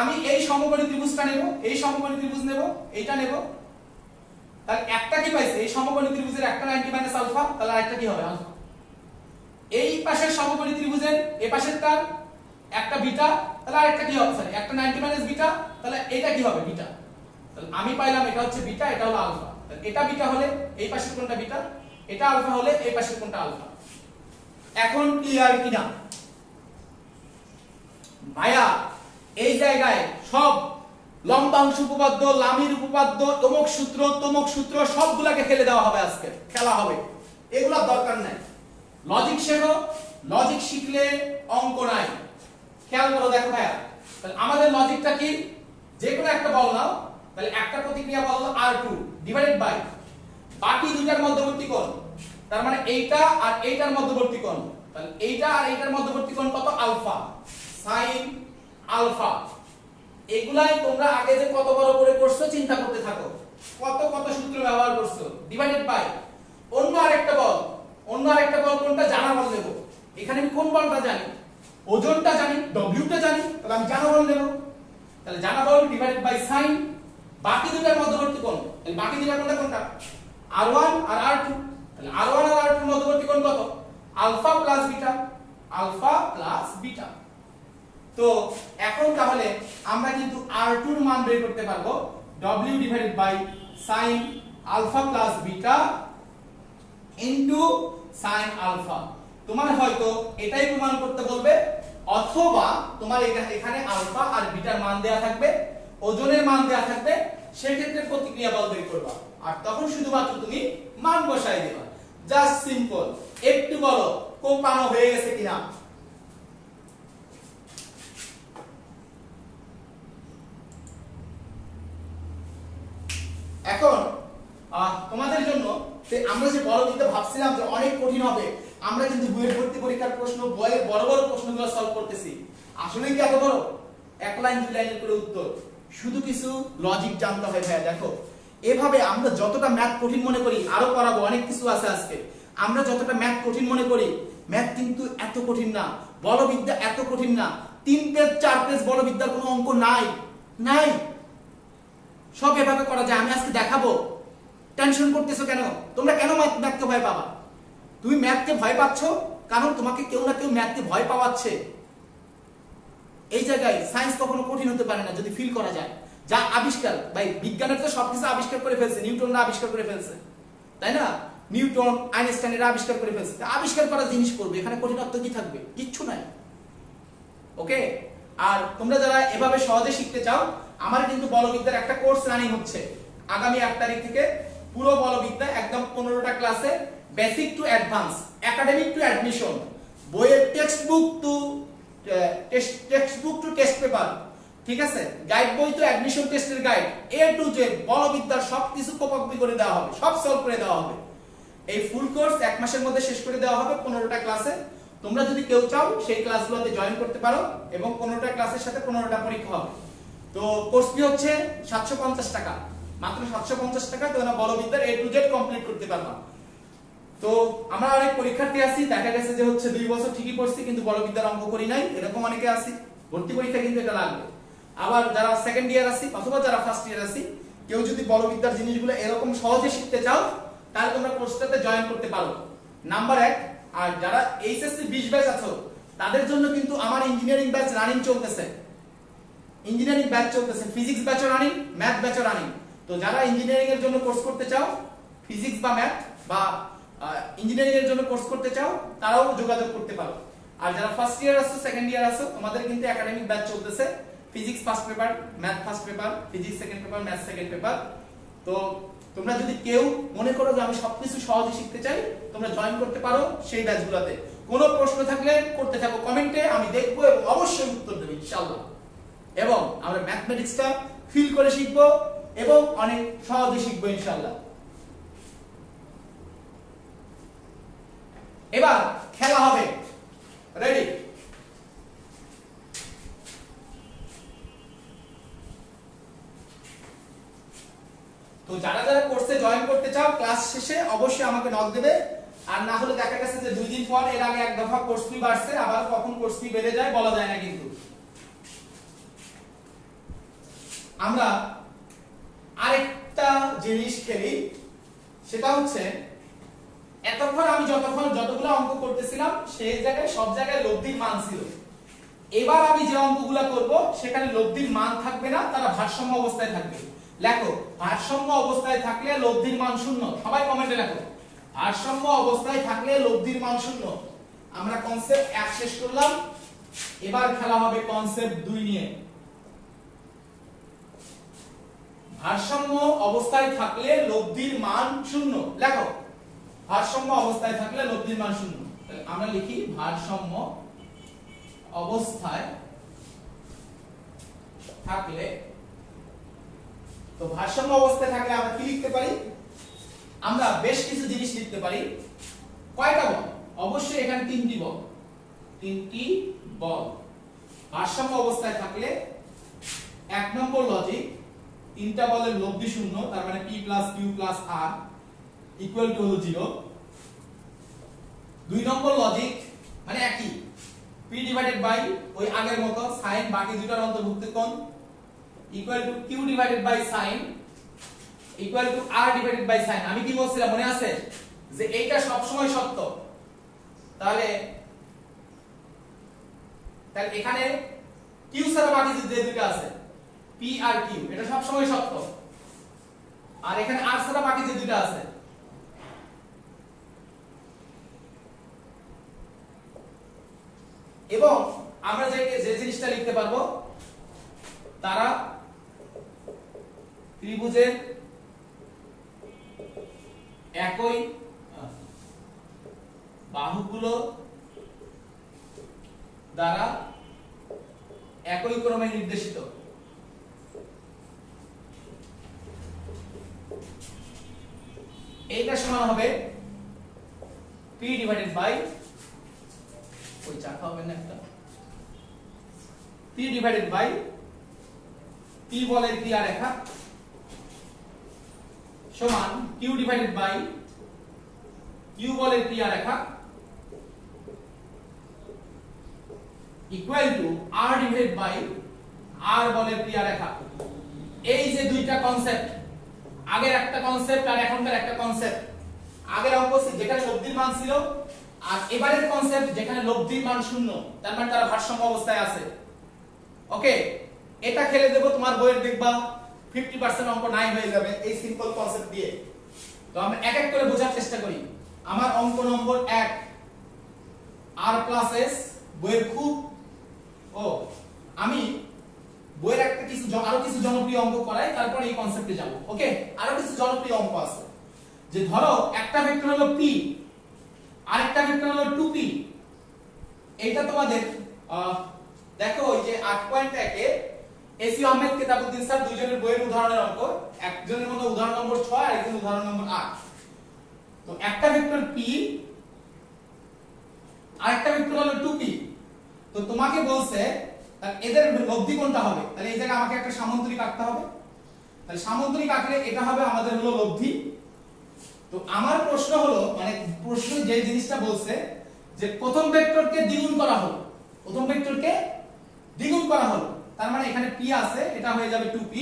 আমি এই সমকোণী ত্রিভুজটা নেব, এই সমকোণী ত্রিভুজ নেব, এইটা নেব। তাহলে একটা কি পাইছে? এই সমকোণী ত্রিভুজের একটা 90 - আলফা, তাহলে আরেকটা কি হবে? আলফা। এই পাশের সমকোণী ত্রিভুজের এই পাশেরটা একটা বিটা, তাহলে আরেকটা কি হবে, সরি একটা 90 মাইনাস বিটা, তাহলে এটা কি হবে বিটা। তাহলে আমি পাইলাম এটা হচ্ছে বিটা, এটা হলো আলফা। তাহলে এটা বিটা হলে এই পাশের কোণটা বিটা, এটা আলফা হলে এই পাশের কোণটা আলফা। এখন ক্লিয়ার কিনা ভাইয়া? এই জায়গায় সব লম্বাংশ উপপাদ্য, লামির উপপাদ্য, তমক সূত্র সবগুলাকে ফেলে দেওয়া হবে, আজকে খেলা হবে, এগুলোর দরকার নাই। লজিক শেখো, লজিক শিখলে অঙ্ক নাই। খেয়াল করো, দেখো ভাইয়া, তাহলে আমাদের লজিকটা কি? যে কোনো একটা বল নাও, তাহলে একটা প্রতিক্রিয়া বল হলো R2 ডিভাইডেড বাই বাকি দুটার মধ্যবর্তী কোণ, তার মানে এইটা আর এইটার মধ্যবর্তী কোণ। তাহলে এইটা আর এইটার মধ্যবর্তী কোণ কত? Alpha, sine alpha. এগুলাই তোমরা আগে যে কত বড় করে করছো চিন্তা করতে থাকো, কত কত সূত্র ব্যবহার করছো। ডিভাইডেড বাই অন্য আরেকটা বল, কোনটা জানা বল দেব। এখানে আমি কোন বলটা জানি? ওজনটা জানি, ডব্লিউটা জানি, তাহলে আমি জানা বল দেব। তাহলে জানা বল ডিভাইডেড বাই সাইন বাকি দুটার মধ্যবর্তী কোণ। তাহলে বাকি দুটার কোণটা কোনটা? R1 আর R2। তাহলে R1 আর R2 এর মধ্যবর্তী কোণ কত? Alpha plus beta, alpha plus beta. তো এখন তাহলে আমরা কিন্তু R2 এর মান বের করতে পারবো, W divided by sin alpha plus beta into sin alpha. তোমার হয়তো এটাই প্রমাণ করতে বলবে, অথবা তোমার এখানে আলফা আর বিটার মান দেয়া থাকবে, ওজনের মান দেয়া থাকবে, সেই ক্ষেত্রে প্রতিক্রিয়া বল বের করবা, আর তখন শুধুমাত্র তুমি মান বসাই দিবা। Just simple. একটু বলো কোপানো হয়ে গেছে কিনা? এখন তোমাদের জন্য আমরা যে বলবিদ্যা ভাবছিলাম যে অনেক কঠিন হবে, আমরা কিন্তু বইয়ের ভর্তি পরীক্ষার প্রশ্ন, বইয়ের বড় বড় প্রশ্নগুলো সলভ করতেছি। আসলে কি এত বড়? এক লাইন দুই লাইনের করে উত্তর, শুধু কিছু লজিক জানতে হয় ভাইয়া। দেখো এভাবে আমরা যতটা ম্যাথ কঠিন মনে করি, আরো পড়াবো অনেক কিছু আছে আজকে, আমরা যতটা ম্যাথ কঠিন মনে করি, ম্যাথ কিন্তু এত কঠিন না, বলবিদ্যা এত কঠিন না। 3 পেজ 4 পেজ বলবিদ্যার কোনো অঙ্ক নাই, নাই, সব এভাবে করা যায়। আমি আজকে দেখাবো। টেনশন করতেছো কেন? তোমরা কেন ম্যাথকে ভয় পাবা? তুমি ম্যাথকে ভয় পাচ্ছ কারণ তোমাকে কেউ না কেউ ম্যাথকে ভয় পাওয়াচ্ছে। এই জায়গায় সায়েন্স কখনো কঠিন হতে পারে না যদি ফিল করা যায়। যা আবিষ্কার, ভাই বিজ্ঞানের তো সবকিছু আবিষ্কার করে ফেলছে, নিউটনরা আবিষ্কার করে ফেলছে, তাই না? নিউটন, আইনস্টাইনরা আবিষ্কার করে ফেলছে। আবিষ্কার করা জিনিস করবে, এখানে কঠিনত্ব কি থাকবে? কিচ্ছু নাই। ওকে, আর তোমরা যারা এভাবে সহজে শিখতে চাও, আমার কিন্তু বলবিদ্যার একটা কোর্স রানিং হচ্ছে আগামী 1 তারিখ থেকে। পুরো বলবিদ্যা একদম 15টা ক্লাসে, basic to advance, academic to admission, বইয়ের text book to test paper, ঠিক আছে, গাইড বই তো অ্যাডমিশন টেস্টের গাইড, এ টু জেড বলবিদ্যার সবকিছু কপি করে দেওয়া হবে, সব সলভ করে দেওয়া হবে। এই ফুল কোর্স 1 মাসের মধ্যে শেষ করে দেওয়া হবে 15টা ক্লাসে। তোমরা যদি কেউ চাও সেই ক্লাসগুলোতে জয়েন করতে পারো, এবং 15টা ক্লাসের সাথে 15টা পরীক্ষা হবে। তো কোর্স ফি হচ্ছে 750 টাকা, মাত্র 750 টাকা। তোমরা বলবিদ্যার এ টু জেড কমপ্লিট করতে পারবা। তো আমরা অনেক পরীক্ষার্থী আছি, দেখা গেছে যে হচ্ছে 2 বছর ঠিকই পড়ছি কিন্তু বলবিদ্যার অঙ্ক করি নাই, এরকম অনেকে আছি। ভর্তি পরীক্ষা কিন্তু এটা লাগবে। আবার যারা সেকেন্ড ইয়ার আছি অথবা যারা ফার্স্ট ইয়ার আছি, কেউ যদি বলবিদ্যার জিনিসগুলো এরকম সহজে শিখতে চাও, তাহলে তোমরা কোর্সটাতে জয়েন করতে পারো, নাম্বার 1। আর যারা এইচএসসি 20 ব্যাচ আছো, তাদের জন্য কিন্তু আমার ইঞ্জিনিয়ারিং ব্যাচ রানিং চলতেছে, ইঞ্জিনিয়ারিং ব্যাচ চলতেছে, ফিজিক্স ব্যাচও রানিং, ম্যাথ ব্যাচও রানিং। তো যারা ইঞ্জিনিয়ারিং এর জন্য কোর্স করতে চাও, ফিজিক্স বা ম্যাথ বা ইঞ্জিনিয়ারিং এর জন্য কোর্স করতে চাও, তারাও যোগাযোগ করতে পারো। আর যারা ফার্স্ট ইয়ার আছো, সেকেন্ড ইয়ার আছো, তোমাদের কিন্তু একাডেমিক ব্যাচ চলতেছে, physics first paper, math first paper, physics second paper, math second paper. তো তোমরা যদি কেউ মনে করো যে আমি সবকিছু সহজে শিখতে চাই, তোমরা জয়েন করতে পারো সেই ব্যাচগুলোতে। কোনো প্রশ্ন থাকলে করতে থাকো কমেন্টে, আমি দেখবো এবং অবশ্যই উত্তর দেব ইনশাআল্লাহ। এবং আমরা ম্যাথমেটিক্সটা ফিল করে শিখবো এবং অনেক সহজে শিখবো ইনশাআল্লাহ। এবার খেলা হবে, রেডি? তো যারা যারা কোর্সে জয়েন করতে চাও, ক্লাস শেষে অবশ্যই আমাকে নক দেবে। আর না হলে দেখা গেছে যে 2 দিন পর, এর আগে এক দফা কোর্স ফি বাড়ছে, আবার কখন কোর্স ফি বেড়ে যায় বলা যায় না। কিন্তু আমরা আরেকটা জিনিস খেলি, সেটা হচ্ছে এতক্ষণ আমি যতগুলো অঙ্ক করতেছিলাম সেই জায়গায় সব জায়গায় লব্ধির মান ছিল। এবার আমি যে অঙ্কগুলো করব সেখানে লব্ধির মান থাকবে না, তারা ভারসাম্য অবস্থায় থাকবে। লেখো, ভারসাম্য অবস্থায় থাকলে লব্ধির মান শূন্য। সবাই কমেন্টে লেখো, ভারসাম্য অবস্থায় থাকলে লব্ধির মান শূন্য। আমরা কনসেপ্ট 1 শেষ করলাম, এবার খেলা হবে কনসেপ্ট 2 নিয়ে। ভারসাম্য অবস্থায় থাকলে লব্ধির মান শূন্য। লেখো, ভারসাম্য অবস্থায় থাকলে লব্ধির মান শূন্য। তাহলে আমরা লিখি ভারসাম্য অবস্থায় থাকলে, তো ভারসাম্য অবস্থায় থাকলে আমরা কি লিখতে পারি? আমরা বেশ কিছু জিনিস লিখতে পারি। কয়টা বল? অবশ্যই এখানে 3টি বল, 3টি বল। ভারসাম্য অবস্থায় থাকলে 1 নম্বর লজিক, 3টা বলের লব্ধি শূন্য, তার মানে p + q + r equal to হলো 0। 2 নম্বর লজিক মানে একই, p ডিভাইডেড বাই ওই আগের মতো sin বাকি দুটার অন্তর্ভুক্ত কোণ equal to q divided by sin equal to r divided by sin। আমি কি বলছিলাম মনে আছে যে এইটা সব সময় সত্য। তাহলে এখানে q ছাড়া বাকি যে দুটো আছে p আর q, এটা সব সময় সত্য। আর এখানে r ছাড়া বাকি যে দুটো আছে, এবং আমরা যে জিনিসটা লিখতে পারবো, তারা ত্রিভুজের একই বাহুগুলো দ্বারা একই ক্রমে নির্দেশিত। এইটা সমান হবে p ডিভাইডেড বাই ওই চাকা হবে না একটা, p ডিভাইডেড বাই p বলের ক্রিয়া রেখা সমান q ডিভাইডেড বাই q বলের ক্রিয়া রেখা equal to r divided by r বলের ক্রিয়া রেখা। এই যে দুইটা কনসেপ্ট, আগের একটা কনসেপ্ট আর এখনকার একটা কনসেপ্ট। আগের অঙ্ক যেখানে লব্ধির মান ছিল, আর এবারের কনসেপ্ট যেখানে লব্ধির মান শূন্য, তার মানে তারা ভারসাম্য অবস্থায় আছে। ওকে, এটা খেলে দেব, তোমার বইয়ের দেখবা 50% অঙ্ক নাই হয়ে যাবে এই সিম্পল কনসেপ্ট দিয়ে। তো আমরা এক এক করে বোঝার চেষ্টা করি। আমার অঙ্ক নম্বর 1 r + s বইয়ের খুব আমি বইয়ের একটা আরো কিছু জনপ্রিয় অঙ্ক করাই, তারপর এই কনসেপ্টে যাব। ওকে, আরো কিছু জনপ্রিয় অঙ্ক আছে। যে ধরো একটা ভেক্টর হলো p, আরেকটা ভেক্টর হলো 2p। এইটা তোমাদের দেখো ওই যে 8.1 এ এসি আহমেদ কিতাবউদ্দিন স্যার দুইজনের বইয়ের উদাহরণের অঙ্ক, একজনের মধ্যে উদাহরণ নম্বর 6 আর একজনের উদাহরণ নম্বর 8। তো একটা ভেক্টর p, আরেকটা ভেক্টর হলো 2p। তো তোমাকে বলছে এদের লব্ধি কোনটা হবে? তাহলে এই জায়গায় আমাকে একটা সামান্তরিক আঁকতে হবে। তাহলে সামান্তরিক আঁকলে এটা হবে আমাদের হলো লব্ধি। তো আমার প্রশ্ন হলো, মানে প্রশ্ন যে জিনিসটা বলছে যে প্রথম ভেক্টরকে দ্বিগুণ করা হলো, প্রথম ভেক্টরকে দ্বিগুণ করা হলো, তার মানে এখানে p আছে, এটা হয়ে যাবে 2p।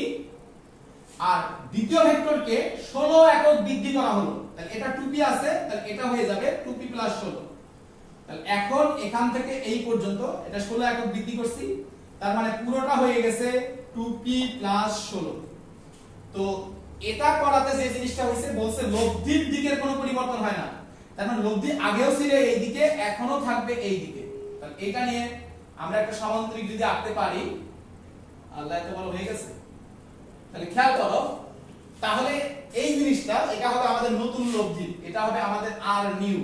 আর দ্বিতীয় ভেক্টরকে 16 একক বৃদ্ধি করা হলো, তাহলে এটা 2p আছে, তাহলে এটা হয়ে যাবে 2p + 16। তাহলে এখন এখান থেকে এই পর্যন্ত এটা 16 একক বৃদ্ধি করছি, তার মানে পুরোটা হয়ে গেছে 2p + 16। তো এটা করাতে যে জিনিসটা হইছে, বলছে লব্ধির দিকের কোনো পরিবর্তন হয় না। তার মানে লব্ধি আগেও ছিল এই দিকে, এখনো থাকবে এই দিকে। তাহলে এটা নিয়ে আমরা একটা সামান্তরিক যদি আঁকতে পারি, আল্লাহ এত ভালো হয়ে গেছে। তাহলে খেয়াল করো, তাহলে এই জিনিসটা এটা হবে আমাদের নতুন লব্ধি, এটা হবে আমাদের r নিউ।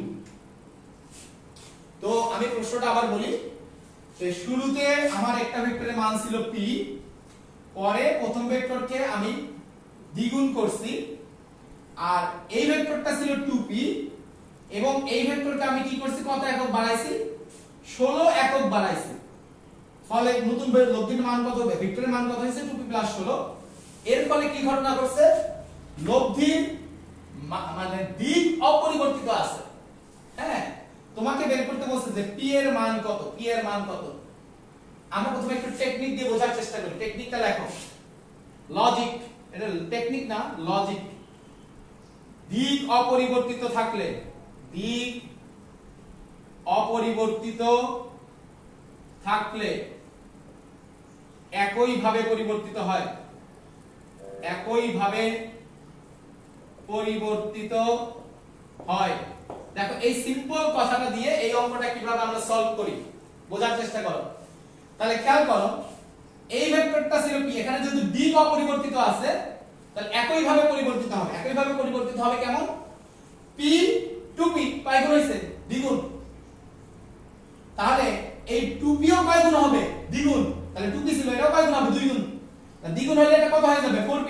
তো আমি প্রশ্নটা আবার বলি, যে শুরুতে আমার একটা ভেক্টরের মান ছিল p, পরে প্রথম ভেক্টরকে আমি দ্বিগুণ করছি, আর এই ভেক্টরটা ছিল 2p, এবং এই ভেক্টরকে আমি কি করছি, কত একক বাড়াইছি, 16 একক বাড়াইছি। ফলে নতুন লব্ধির মান কত হবে, ভেক্টরের মান কত হয়েছে 2p + 16। এর ফলে কি ঘটনা ঘটছে, লব্ধির মানে দিক অপরিবর্তিত আছে। হ্যাঁ, তোমাকে বের করতে বলছে যে p এর মান কত, p এর মান কত। আমরা প্রথমে একটু টেকনিক দিয়ে বোঝার চেষ্টা করি। টেকনিকটা লেখো, লজিক, এটা টেকনিক না লজিক। দিক অপরিবর্তিত থাকলে, দিক অপরিবর্তিত থাকলে একইভাবে পরিবর্তিত হয়, একইভাবে পরিবর্তিত হয়। দেখো এই সিম্পল কথাটা দিয়ে এই অঙ্কটা কিভাবে আমরা সলভ করি বোঝার চেষ্টা করো। তাহলে খেয়াল করো, এই ভেক্টরটা ছিল p, এখানে যদি দিক অপরিবর্তিত আছে তাহলে একইভাবে পরিবর্তিত হবে। একইভাবে পরিবর্তিত হবে কেমন? p টু p কয় গুণ হইছে? দ্বিগুণ। তাহলে এই 2p ও কয় গুণ হবে? দ্বিগুণ। তাহলে 2p ছিল, এটাও কয় গুণ হবে? 2 গুণ। তাহলে দ্বিগুণ হলে এটা কত হয়ে যাবে? 4p।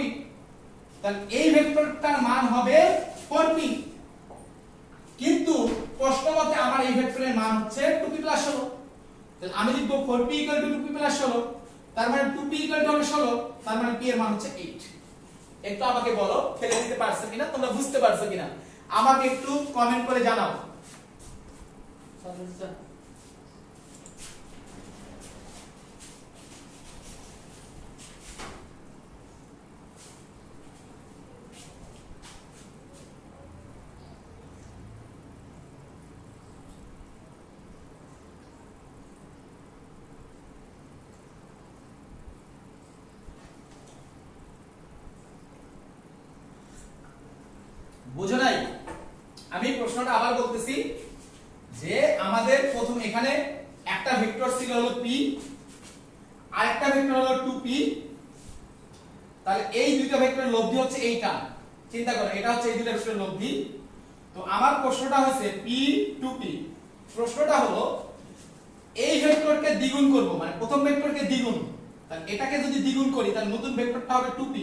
তাহলে এই ভেক্টরটার মান হবে 4p। কিন্তু প্রশ্ন মতে আমার এই ভেক্টরের মান হচ্ছে 2p + 16। তাহলে আমি লিখব 4p = 2p + 16, তার মানে 2p = 16, তার মানে p এর মান হচ্ছে 8। একটু আমাকে বলো ফেলে দিতে পারছো কিনা, তোমরা বুঝতে পারছো কিনা আমাকে একটু কমেন্ট করে জানাও। বুঝো নাই? আমি প্রশ্নটা আবার বলতেছি যে আমাদের প্রথম এখানে একটা ভেক্টর ছিল হলো p, আর একটা ভেক্টর হলো 2p। তাহলে এই দুইটা ভেক্টরের লব্ধি হচ্ছে এইটা। চিন্তা করো, এটা হচ্ছে এই দুইটা ভেক্টরের লব্ধি। তো আমার প্রশ্নটা হচ্ছে p টু p। প্রশ্নটা হলো এই ভেক্টরকে দ্বিগুণ করব, মানে প্রথম ভেক্টরকে দ্বিগুণ। তাহলে এটাকে যদি দ্বিগুণ করি তাহলে নতুন ভেক্টরটা হবে 2p,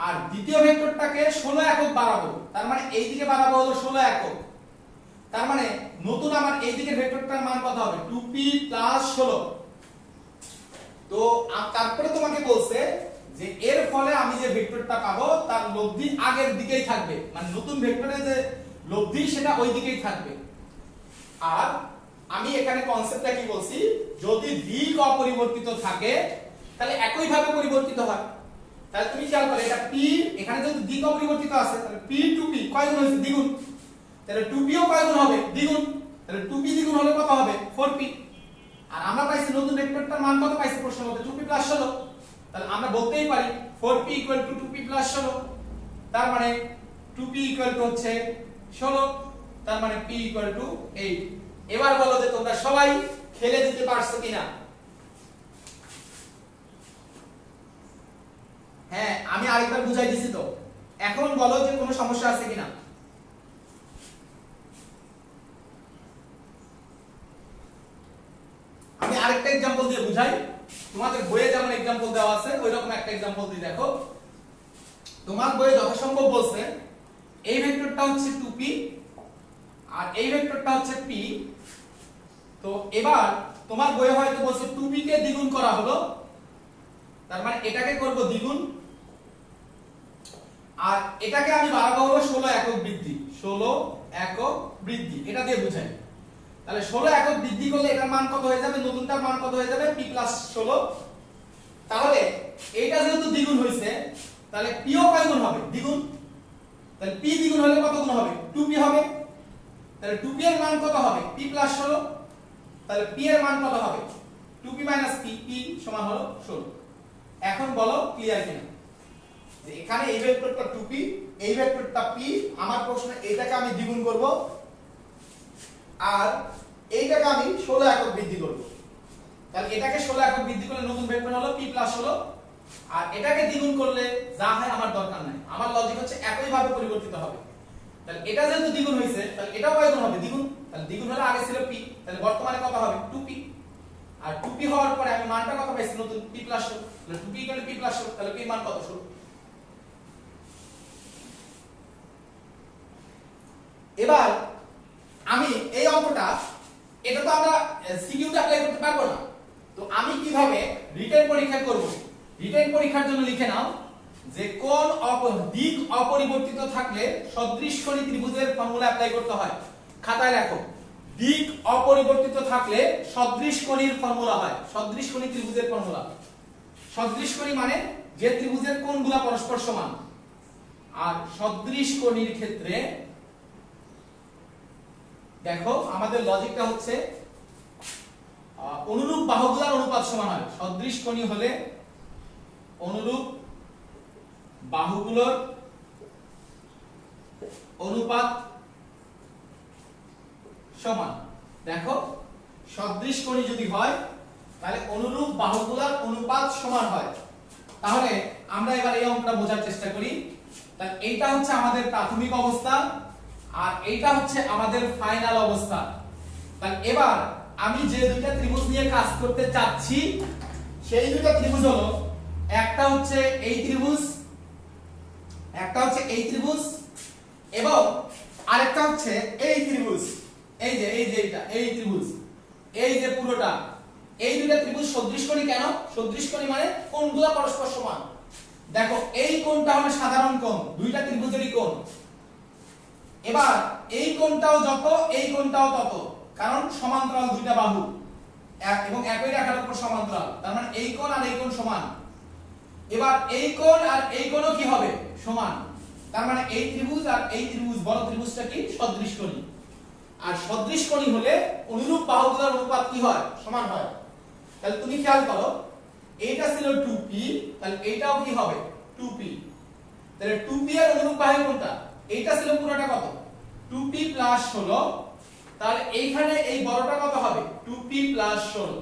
আর দ্বিতীয় ভেক্টরটাকে 16 একক বাড়াবো, তার মানে এই দিকে বাড়াবো হলো 16 একক। তার মানে নতুন আমার এই দিকে ভেক্টরটার মান কত হবে? 2p + 16। তো তারপরে তোমাকে বলছে যে এর ফলে আমি যে ভেক্টরটা পাবো তার লব্ধি আগের দিকেই থাকবে, মানে নতুন ভেক্টরের যে লব্ধি সেটা ওই দিকেই থাকবে। আর আমি এখানে কনসেপ্টটা কি বলছি, যদি দিক অপরিবর্তিত থাকে তাহলে একইভাবে পরিবর্তিত হয়। তাহলে তুমি খেয়াল করো, এটা p, এখানে যদি দিক অপরিবর্তিত আছে তাহলে p টু p কয় গুণ হইছে? দ্বিগুণ। তাহলে 2p ও কয় গুণ হবে? দ্বিগুণ। তাহলে 2p দ্বিগুণ হলে কত হবে? 4p। আর আমরা পাইছি নতুন ভেক্টরটার মান কত পাইছি প্রশ্নের মধ্যে? 2p + 16। তাহলে আমরা বলতেই পারি 4p = 2p + 16। তার মানে 2p হচ্ছে 16, তার মানে p = 8। এবার বলো যে তোমরা সবাই খেলে দিতে পারছো কিনা? হ্যাঁ, আমি আরেকবার বুঝাই দিছি তো। এখন বলো যে কোনো সমস্যা আছে কিনা। আমি আরেকটা एग्जांपल দিয়ে বুঝাই। তোমাদের বইয়ে যেমন एग्जांपल দেওয়া আছে ওইরকম একটা एग्जांपल দিয়ে দেখো। তোমার বইয়ে যথাসম্ভব বলছে এই ভেক্টরটা হচ্ছে 2p আর এই ভেক্টরটা হচ্ছে p। তো এবার তোমার বইয়ে হয়তো বলছে 2p কে দ্বিগুণ করা হলো, তার মানে এটাকে করব দ্বিগুণ, আর এটাকে আমি বাড়াবো হলো 16 একক বৃদ্ধি। 16 একক বৃদ্ধি, এটা দিয়ে বুঝাই। তাহলে 16 একক বৃদ্ধি করলে এটার মান কত হয়ে যাবে? নতুনটার মান কত হয়ে যাবে? p + 16। তাহলে এইটা যেহেতু দ্বিগুণ হইছে তাহলে p ও কয় গুণ হবে? দ্বিগুণ। তাহলে p দ্বিগুণ হলে কত গুণ হবে? 2p হবে। তাহলে 2p এর মান কত হবে? p + 16। তাহলে p এর মান কত হবে? 2p - p, p সমান হলো 16। এখন বলো ক্লিয়ার কিনা যে এখানে এই ভেক্টরটা 2p, এই ভেক্টরটা p। আমার প্রশ্ন এটাকে আমি দ্বিগুণ করব আর এইটাকে আমি 16 একক বৃদ্ধি করব। তাহলে এটাকে 16 একক বৃদ্ধি করলে নতুন ভেক্টর হলো p + 16, আর এটাকে দ্বিগুণ করলে যা হয় আমার দরকার নাই। আমার লজিক হচ্ছে একইভাবে পরিবর্তিত হবে। তাহলে এটা যেহেতু দ্বিগুণ হইছে তাহলে এটাও কয় গুণ হবে? দ্বিগুণ। তাহলে দ্বিগুণ হলে আগে ছিল p, তাহলে বর্তমানে কত হবে? 2p। আর 2p হওয়ার পরে আমি মানটা কত পাইছি? নতুন p + 16। তাহলে 2p = p + 16, তাহলে p এর মান কত? 16। এবার আমি এই অঙ্কটা, এটা তো আমরা সিকিউতে অ্যাপ্লাই করতে পারবো না, তো আমি কিভাবে রিটেন পরীক্ষা করব? রিটেন পরীক্ষার জন্য লিখে নাও যে কোন দিক অপরিবর্তিত থাকলে সদৃশকোণী ত্রিভুজের ফর্মুলা অ্যাপ্লাই করতে হয়। খাতায় লেখো, দিক অপরিবর্তিত থাকলে সদৃশকোণীর ফর্মুলা হয়। সদৃশকোণী ত্রিভুজের ফর্মুলা। সদৃশকোণী মানে যে ত্রিভুজের কোণগুলো পরস্পর সমান, আর সদৃশকোণীর ক্ষেত্রে দেখো আমাদের লজিকটা হচ্ছে অনুরূপ বাহুগুলোর অনুপাত সমান হয়। সদৃশ কোণী হলে অনুরূপ বাহুগুলোর অনুপাত সমান। দেখো সদৃশ কোণী যদি হয় তাহলে অনুরূপ বাহুগুলোর অনুপাত সমান হয়। তাহলে আমরা এবার এই অঙ্কটা বোঝার চেষ্টা করি। তাহলে এইটা হচ্ছে আমাদের প্রাথমিক অবস্থা আর এইটা হচ্ছে আমাদের ফাইনাল অবস্থা। তাহলে এবার আমি যে দুইটা ত্রিভুজ নিয়ে কাজ করতে চাচ্ছি সেই দুইটা ত্রিভুজ হলো, একটা হচ্ছে এই ত্রিভুজ, একটা হচ্ছে এই ত্রিভুজ এবং আরেকটা হচ্ছে এই ত্রিভুজ। এই যে এটা এই ত্রিভুজ, এই যে পুরোটা, এই দুইটা ত্রিভুজ সদৃশ কোণী। কেন সদৃশ কোণী? মানে কোণগুলো পরস্পর সমান। দেখো এই কোণটা হলো সাধারণ কোণ, দুইটা ত্রিভুজেরই কোণ। এবার এই কোণটাও যত, এই কোণটাও তত, কারণ সমান্তরাল দুইটা বাহু এবং একই রেখার উপর সমান্তরাল, তার মানে এই কোণ আর এই কোণ সমান। এবার এই কোণ আর এই কোণও কি হবে? সমান। তার মানে এই ত্রিভুজ আর এই ত্রিভুজ, বড় ত্রিভুজটা কি? সদৃশ কোণী। আর সদৃশ কোণী হলে অনুরূপ বাহুগুলোর অনুপাত কি হয়? সমান হয়। তাহলে তুমি খেয়াল করো, এইটা ছিল 2p, তাহলে এইটাও কি হবে? 2p। তাহলে 2p এর অনুরূপ বাহু কোনটা? এইটা ছিল পুরোটা কত? 2p + 16। তাহলে এইখানে এই বড়টা কত হবে? 2p + 16।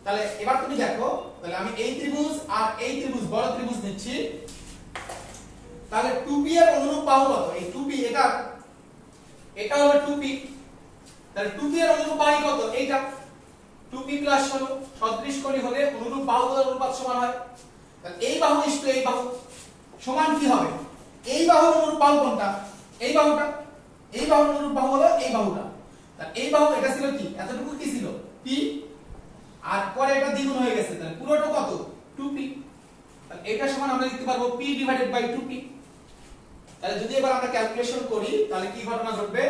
তাহলে এবার তুমি দেখো, তাহলে আমি এই ত্রিভুজ আর এই ত্রিভুজ, বড় ত্রিভুজ নিচ্ছি। তাহলে 2p এর অনুরূপ বাহু কত? এই 2p, এটা হলো 2p। তাহলে 2p এর অনুরূপ বাহু কত? এইটা 2p + 16। সদৃশ কোণী হলে অনুরূপ বাহুগুলোর অনুপাত সমান হয়। তাহলে এই বাহু ইসটো এই বাহু সমান কি হবে? এই বাহুর অনুরূপ বাহু কোনটা? এই বাহুটা। এই বাহুর অনুরূপ বাহু হলো এই বাহুটা। তাহলে এই বাহু এটা ছিল কি? এতটুকু কি ছিল? p, আর পরে এটা দ্বিগুণ হয়ে গেছে, তাহলে পুরোটা কত? 2p। তাহলে এটা সমান আমরা লিখতে পারবো p / 2p। তাহলে যদি এবার আমরা ক্যালকুলেশন করি তাহলে কি ঘটনা ঘটবে?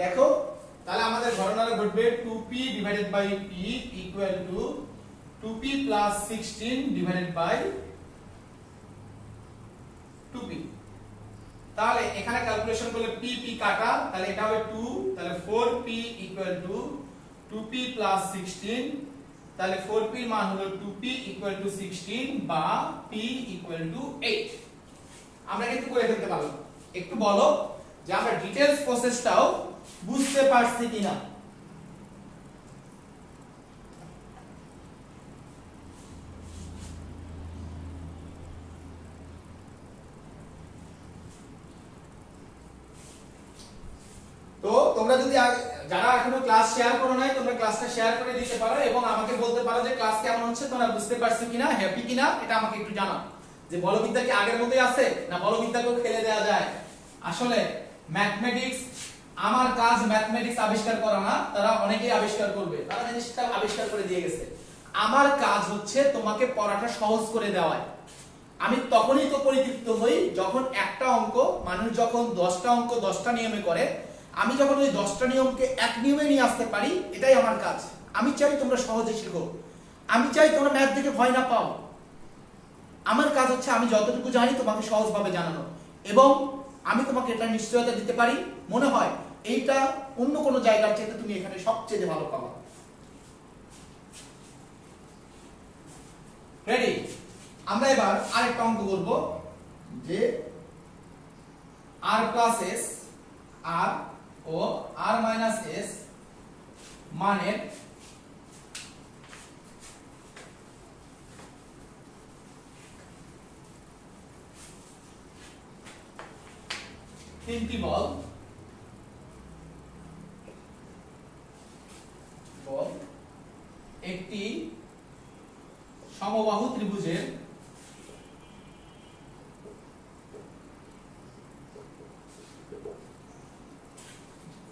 দেখো তাহলে আমাদের ঘটনাটা ঘটবে 2p / p = 2p + 16 / 2p। তাহলে এখানে ক্যালকুলেশন করলে p কাটা, তাহলে এটা হবে 2, তাহলে 4p = 2p + 16। তাহলে 4p এর মান হলো 2p = 16 বা p = 8। আমরা কিন্তু করে ফেলতে পারলাম। একটু বলো যে আমরা ডিটেইলস প্রসেসটাও বুঝতে পারছি কিনা। তো তোমরা যদি যারা এখনো ক্লাস শেয়ার করো নাই, তোমরা ক্লাসটা শেয়ার করে দিতে পারো এবং আমাকে বলতে পারো যে ক্লাস কেমন হচ্ছে, তোমরা বুঝতে পারছো কিনা, হ্যাপি কিনা, এটা আমাকে একটু জানাও। যে বলবিদ্যা কি আগের মতোই আছে না বলবিদ্যাকেও ফেলে দেওয়া যায়? আসলে ম্যাথমেটিক্স, আমার কাজ ম্যাথমেটিক্স আবিষ্কার করা না, তারা অনেকেই আবিষ্কার করবে, তারা জিনিসটা আবিষ্কার করে দিয়ে গেছে। আমার কাজ হচ্ছে তোমাকে পড়াটা সহজ করে দেওয়া। আমি তখনই তো পরিতৃপ্ত হই যখন একটা অঙ্ক, মানুষ যখন 10টা অঙ্ক 10টা নিয়মে করে, আমি যখন ওই 10টা নিয়মকে এক নিয়মে নিয়ে আসতে পারি, এটাই আমার কাজ। আমি চাই তোমরা সহজে শেখো, আমি চাই তোমরা ম্যাথ দেখে ভয় না পাও। আমার কাজ হচ্ছে আমি যতটুকু জানি তোমাকে সহজভাবে জানানো, এবং আমি তোমাকে এটা নিশ্চয়তা দিতে পারি, মনে হয় এইটা অন্য কোনো জায়গার চাইতে তুমি এখানে সবচেয়ে ভালো পাবা। রেডি? আমরা এবার আরেকটা অঙ্ক করব, যে r + s r ও r - s মানের তিনটি বল একটি সমবাহু ত্রিভুজের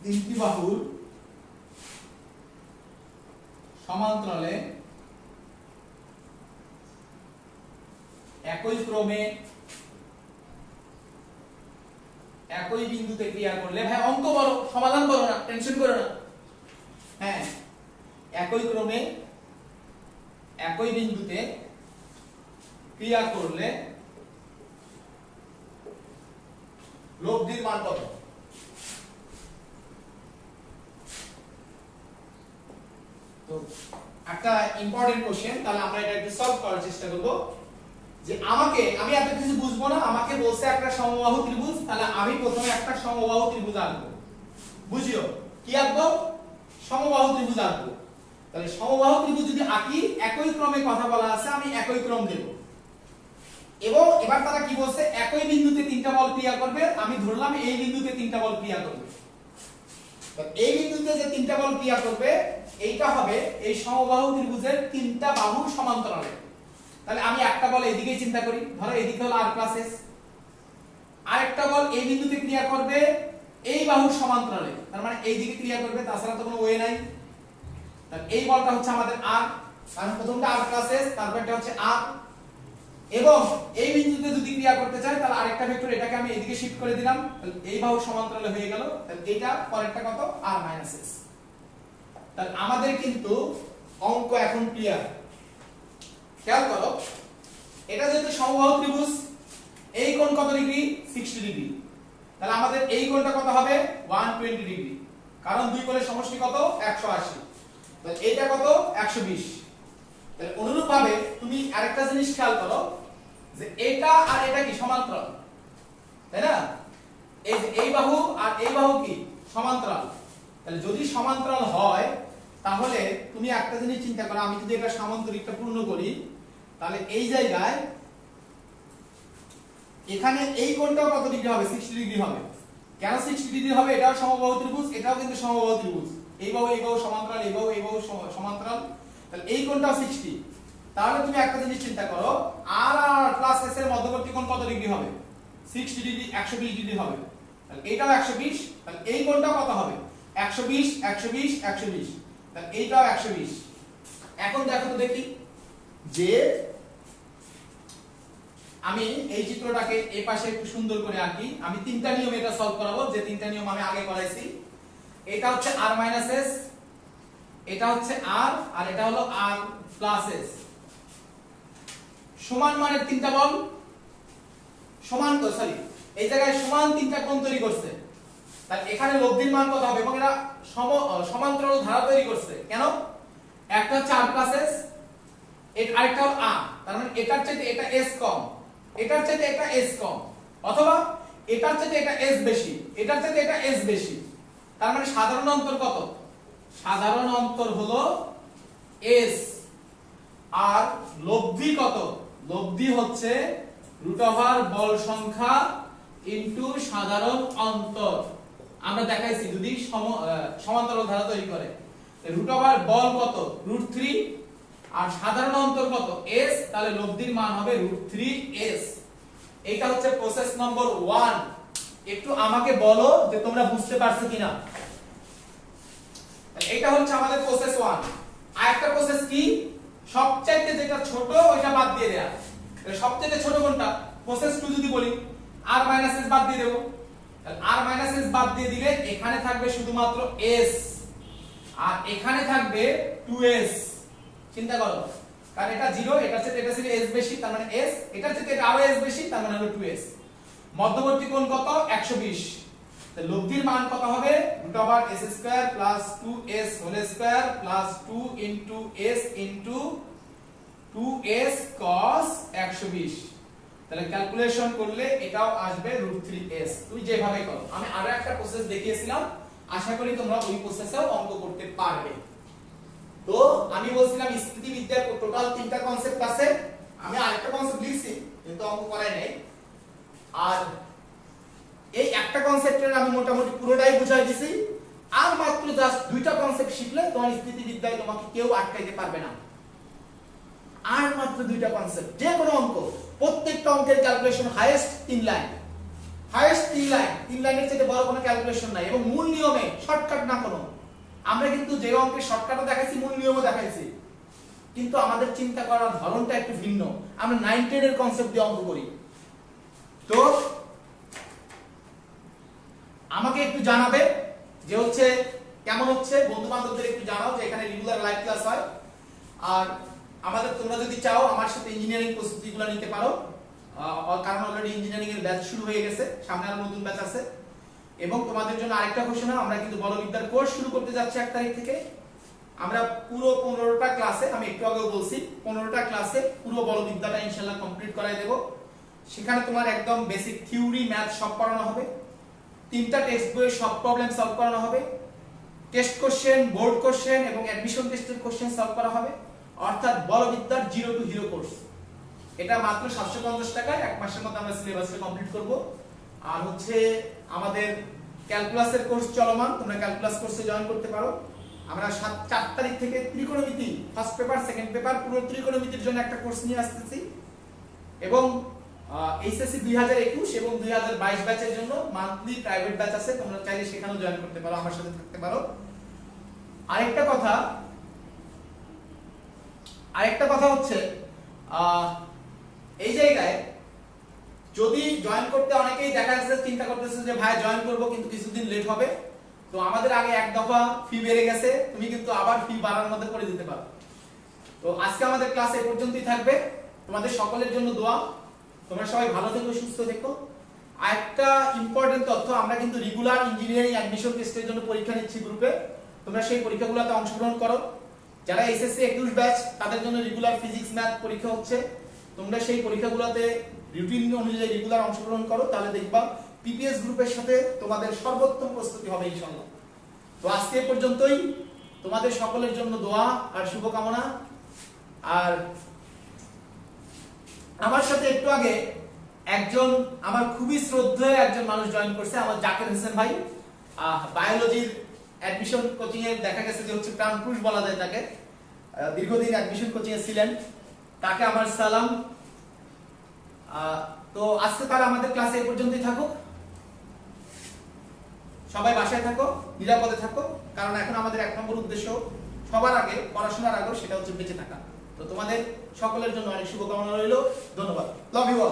তিনটি বাহুর সমান্তরালে একই ক্রমে একই বিন্দুতে ক্রিয়া করলে, ভাই অঙ্ক বলো, সমাধান করো না, টেনশন করো না। হ্যাঁ, একই ক্রমে একই বিন্দুতে ক্রিয়া করলে লব্ধির মান কত? তো একটা ইম্পর্টেন্ট কোশ্চেন, তাহলে আমরা এটা একটু সলভ করার চেষ্টা করব। যে আমি এত কিছু বুঝবো না, আমাকে বলছে একটা সমবাহু ত্রিভুজ, তাহলে আমি প্রথমে একটা সমবাহু ত্রিভুজ আঁকবো। বুঝিও কি আঁকবো? সমবাহু ত্রিভুজ আঁকবো। তাহলে সমবাহু ত্রিভুজ যদি আঁকি, একই ক্রমে কথা বলা আছে, আমি একই ক্রম দেব। এবং এবার তারা কি বলছে, একই বিন্দুতে তিনটা বল ক্রিয়া করবে। আমি ধরলাম এই বিন্দুতে তিনটা বল ক্রিয়া করবে। তো এই বিন্দুতে যে তিনটা বল ক্রিয়া করবে, এইটা হবে এই সমবাহু ত্রিভুজের তিনটা বাহু সমান্তরালে। তাহলে আমি একটা বল এদিকে চিন্তা করি, ধরো এদিকে হলো r + s, আরেকটা বল এই বিন্দুতে ক্রিয়া করবে এই বাহুর সমান্তরালে, তার মানে এই দিকে ক্রিয়া করবে, তাছাড়া তো কোনো ওয়ে নাই। তাহলে এই বলটা হচ্ছে আমাদের r, কারণ প্রথমটা r + s, তারপরটা হচ্ছে r। এবং এই বিন্দুতে যদি ক্রিয়া করতে চাই, তাহলে আরেকটা ভেক্টর এটাকে আমি এদিকে শিফট করে দিলাম, তাহলে এই বাহুর সমান্তরালে হয়ে গেল। তাহলে এটা পরেরটা কত? r - s। তাহলে আমাদের কিন্তু অঙ্ক এখন ক্লিয়ার। খেয়াল করো, এটা যেহেতু সমবাহু ত্রিভুজ, এই কোণ কত ডিগ্রি? 60 ডিগ্রি। তাহলে আমাদের এই কোণটা কত হবে? 120 ডিগ্রি, কারণ দুই কোণের সমষ্টি কত? 180। তাহলে এটা কত? 120। তাহলে অনুরূপভাবে তুমি আরেকটা জিনিস খেয়াল করো, যে এটা আর এটা কি সমান্তরাল, তাই না? এই যে এই বাহু আর এই বাহু কি সমান্তরাল। তাহলে যদি সমান্তরাল হয়, তাহলে তুমি একটা জিনিস চিন্তা করো, আমি যদি এটা সামান্তরিকটা পূর্ণ করি, তাহলে এই জায়গায় এখানে এই কোণটাও কত ডিগ্রি হবে? 60 ডিগ্রি হবে। কেন 60 ডিগ্রি হবে? এটাও সমবাহু ত্রিভুজ, এটাও কিন্তু সমবাহু ত্রিভুজ। এই বাহু সমান্তরাল, এই বাহু সমান্তরাল, তাহলে এই কোণটাও 60। তাহলে তুমি একটা জিনিস চিন্তা করো, r আর প্লাস s এর মধ্যবর্তী কোণ কত ডিগ্রি হবে? 60 ডিগ্রি, 120 ডিগ্রি হবে। তাহলে এইটাও 120, তাহলে এই কোণটাও কত হবে? 120 120 120, তাহলে এইটাও 120। এখন দেখো তো দেখি, যে আমি এই চিত্রটাকে এই পাশে একটু সুন্দর করে আঁকি। আমি তিনটা নিয়ম এটা সলভ করাবো, যে তিনটা নিয়ম আমি আগে করাইছি। এটা হচ্ছে r - s, এটা হচ্ছে r, আর এটা হলো r + s। সমান মানের তিনটা বল, সমান তো সরি এই জায়গায় সমান তিনটা কোণ তৈরি করছে। তাহলে এখানে লব্ধির মান কত হবে? এবং এরা সমান্তরাল ধারা তৈরি করছে। কেন? একটা হচ্ছে r + s, আরেকটা হলো r, তার মানে এটার চাইতে এটা s কম, এটার চাইতে এটা s কম, অথবা এটার চাইতে এটা s বেশি, এটার চাইতে এটা s বেশি। তার মানে সাধারণ অন্তর কত? সাধারণ অন্তর হলো s। আর লব্ধি কত? লব্ধি হচ্ছে √ বল সংখ্যা ইনটু সাধারণ অন্তর। আমরা দেখাইছি যদি সমান্তরাল ধারা তৈরি করে, √ বল কত? √3, আর সাধারণ অন্তর কত? s, তাহলে লব্ধির মান হবে √3s। এটা হচ্ছে প্রসেস নম্বর 1। একটু আমাকে বলো যে তোমরা বুঝতে পারছো কিনা। এটা হচ্ছে আমাদের প্রসেস 1। আরেকটা প্রসেস কি? সবচাইতে যেটা ছোট ওইটা বাদ দিয়ে দেয়া। সবচাইতে ছোট কোনটা? প্রসেস 2 যদি বলি, r - s বাদ দিয়ে দেব। তাহলে r - s বাদ দিয়ে দিলে এখানে থাকবে শুধুমাত্র s, আর এখানে থাকবে 2s। চিন্তা করো, কারণ এটা 0, এটার চেয়ে এটা ছিল s বেশি, তার মানে s, এটার চেয়ে এটা আরো s বেশি, তার মানে হলো 2s। মধ্যবর্তী কোণ কত? 120। তাহলে লব্ধির মান কত হবে? √s² + 2s² + 2 * s * 2s cos 120। তাহলে ক্যালকুলেশন করলে এটাও আসবে √3s। তুই যেভাবে করো, আমি আরো একটা প্রসেস দেখিয়েছিলাম, আশা করি তোমরা ওই প্রসেসেও অঙ্ক করতে পারবে। তো আমি বলছিলাম স্থিতিবিদ্যার টোটাল 3টা কনসেপ্ট আছে, আমি আরেকটা কনসেপ্ট লিখছি কিন্তু অঙ্ক করাই নাই। আর এই একটা কনসেপ্টের আমি মোটামুটি পুরোটাই বুঝাই দিছি। আর মাত্র জাস্ট 2টা কনসেপ্ট শিখলে তোমার স্থিতিবিদ্যায় তোমাকে কেউ আটকাইতে পারবে না। আর মাত্র 2টা কনসেপ্ট, যে কোনো অঙ্ক, প্রত্যেকটা অঙ্কের calculation highest 3 line, highest 3 line. 3 লাইনের চেয়ে বড় কোনো ক্যালকুলেশন নাই, এবং মূল নিয়মে, শর্টকাট না কোনো। আমরা কিন্তু যে অঙ্কের শর্টকাটও দেখাইছি, মূল নিয়মও দেখাইছি, কিন্তু আমাদের চিন্তা করার ধরনটা একটু ভিন্ন। আমরা 9 10 এর কনসেপ্ট দিয়ে অঙ্ক করি। তো আমাকে একটু জানাবে যে হচ্ছে কেমন হচ্ছে, বন্ধু বান্ধবদের একটু জানাও যে এখানে রেগুলার লাইভ ক্লাস হয়। আর আমাদের তোমরা যদি চাও আমার সাথে ইঞ্জিনিয়ারিং প্রস্তুতিগুলো নিতে পারো, কারণ অলরেডি ইঞ্জিনিয়ারিং এর ব্যাচ শুরু হয়ে গেছে, সামনে আরো নতুন ব্যাচ আছে। এবং তোমাদের জন্য আরেকটা ঘোষণা, আমরা কিন্তু বলবিদ্যার কোর্স শুরু করতে যাচ্ছি 1 তারিখ থেকে। আমরা পুরো 15টা ক্লাসে, আমি একটু আগেও বলছি, 15টা ক্লাসে পুরো বলবিদ্যাটা ইনশাআল্লাহ কমপ্লিট করাই দেব। সেখানে তোমার একদম বেসিক থিওরি ম্যাথ সব পড়ানো হবে, 3টা টেক্সট বইয়ের সব প্রবলেম সলভ করানো হবে, টেস্ট কোশ্চেন, বোর্ড কোশ্চেন এবং অ্যাডমিশন টেস্টের কোশ্চেন সলভ করা হবে, অর্থাৎ বলবিদ্যার জিরো টু হিরো কোর্স। এটা মাত্র 750 টাকায় 1 মাসের মধ্যে আমরা সিলেবাসটা কমপ্লিট করব। আর হচ্ছে আমাদের ক্যালকুলাসের কোর্স চলমান, তোমরা ক্যালকুলাস কোর্সে জয়েন করতে পারো। আমরা 4 তারিখ থেকে ত্রিকোণমিতি ফার্স্ট পেপার, সেকেন্ড পেপার পুরো ত্রিকোণমিতির জন্য একটা কোর্স নিয়ে আসতেছি। এবং এইচএসসি 2021 এবং 2022 ব্যাচের জন্য মান্থলি প্রাইভেট ব্যাচ আছে, তোমরা চাইলে সেখানেও জয়েন করতে পারো, আমার সাথে থাকতে পারো। আরেকটা কথা হচ্ছে এই জায়গায় যদি জয়েন করতে অনেকেই দেখা যাচ্ছে চিন্তা করতেছে যে ভাই জয়েন করব কিন্তু কিছুদিন লেট হবে, তো আমাদের আগে এক দফা ফি বেড়ে গেছে, তুমি কিন্তু আবার ফি বাড়ার মধ্যে করে দিতে পারো। তো আজকে আমাদের ক্লাস এই পর্যন্তই থাকবে। তোমাদের সকলের জন্য দোয়া, তোমরা সবাই ভালো থেকো, সুস্থ থেকো। আরেকটা ইম্পর্টেন্ট তথ্য, আমরা কিন্তু রেগুলার ইঞ্জিনিয়ারিং অ্যাডমিশন টেস্টের জন্য পরীক্ষা নিচ্ছি গ্রুপে, তোমরা সেই পরীক্ষাগুলোতে অংশগ্রহণ করো। যারা এসএসসি 21 ব্যাচ তাদের জন্য রেগুলার ফিজিক্স ম্যাথ পরীক্ষা হচ্ছে, তোমরা সেই পরীক্ষাগুলোতে রুটিন অনুযায়ী রেগুলার অংশগ্রহণ করো, তাহলে দেখবা পিপিএস গ্রুপের সাথে তোমাদের সর্বোত্তম প্রস্তুতি হবে ইনশাআল্লাহ। তো আজকে পর্যন্তই, তোমাদের সকলের জন্য দোয়া আর শুভকামনা। আর আমার সাথে একটু আগে একজন আমার খুবই শ্রদ্ধেয় একজন মানুষ জয়েন করছে, আমার জাকির হোসেন ভাই, বায়োলজির অ্যাডমিশন কোচিং এ দেখা গেছে যে হচ্ছে প্রাণপুরুষ বলা যায় তাকে, দীর্ঘদিন অ্যাডমিশন কোচিং এ ছিলেন, তাকে আমার সালাম। তো আজকে তারা আমাদের ক্লাসে এই পর্যন্তই থাকুক, সবাই বাসায় থাকো, নিরাপদে থাকো, কারণ এখন আমাদের 1 নম্বর উদ্দেশ্য সবার আগে, পড়াশোনার আগে, সেটা হচ্ছে বেঁচে থাকা। তো তোমাদের সকলের জন্য অনেক শুভকামনা রইল, ধন্যবাদ, লাভ ইউ অল।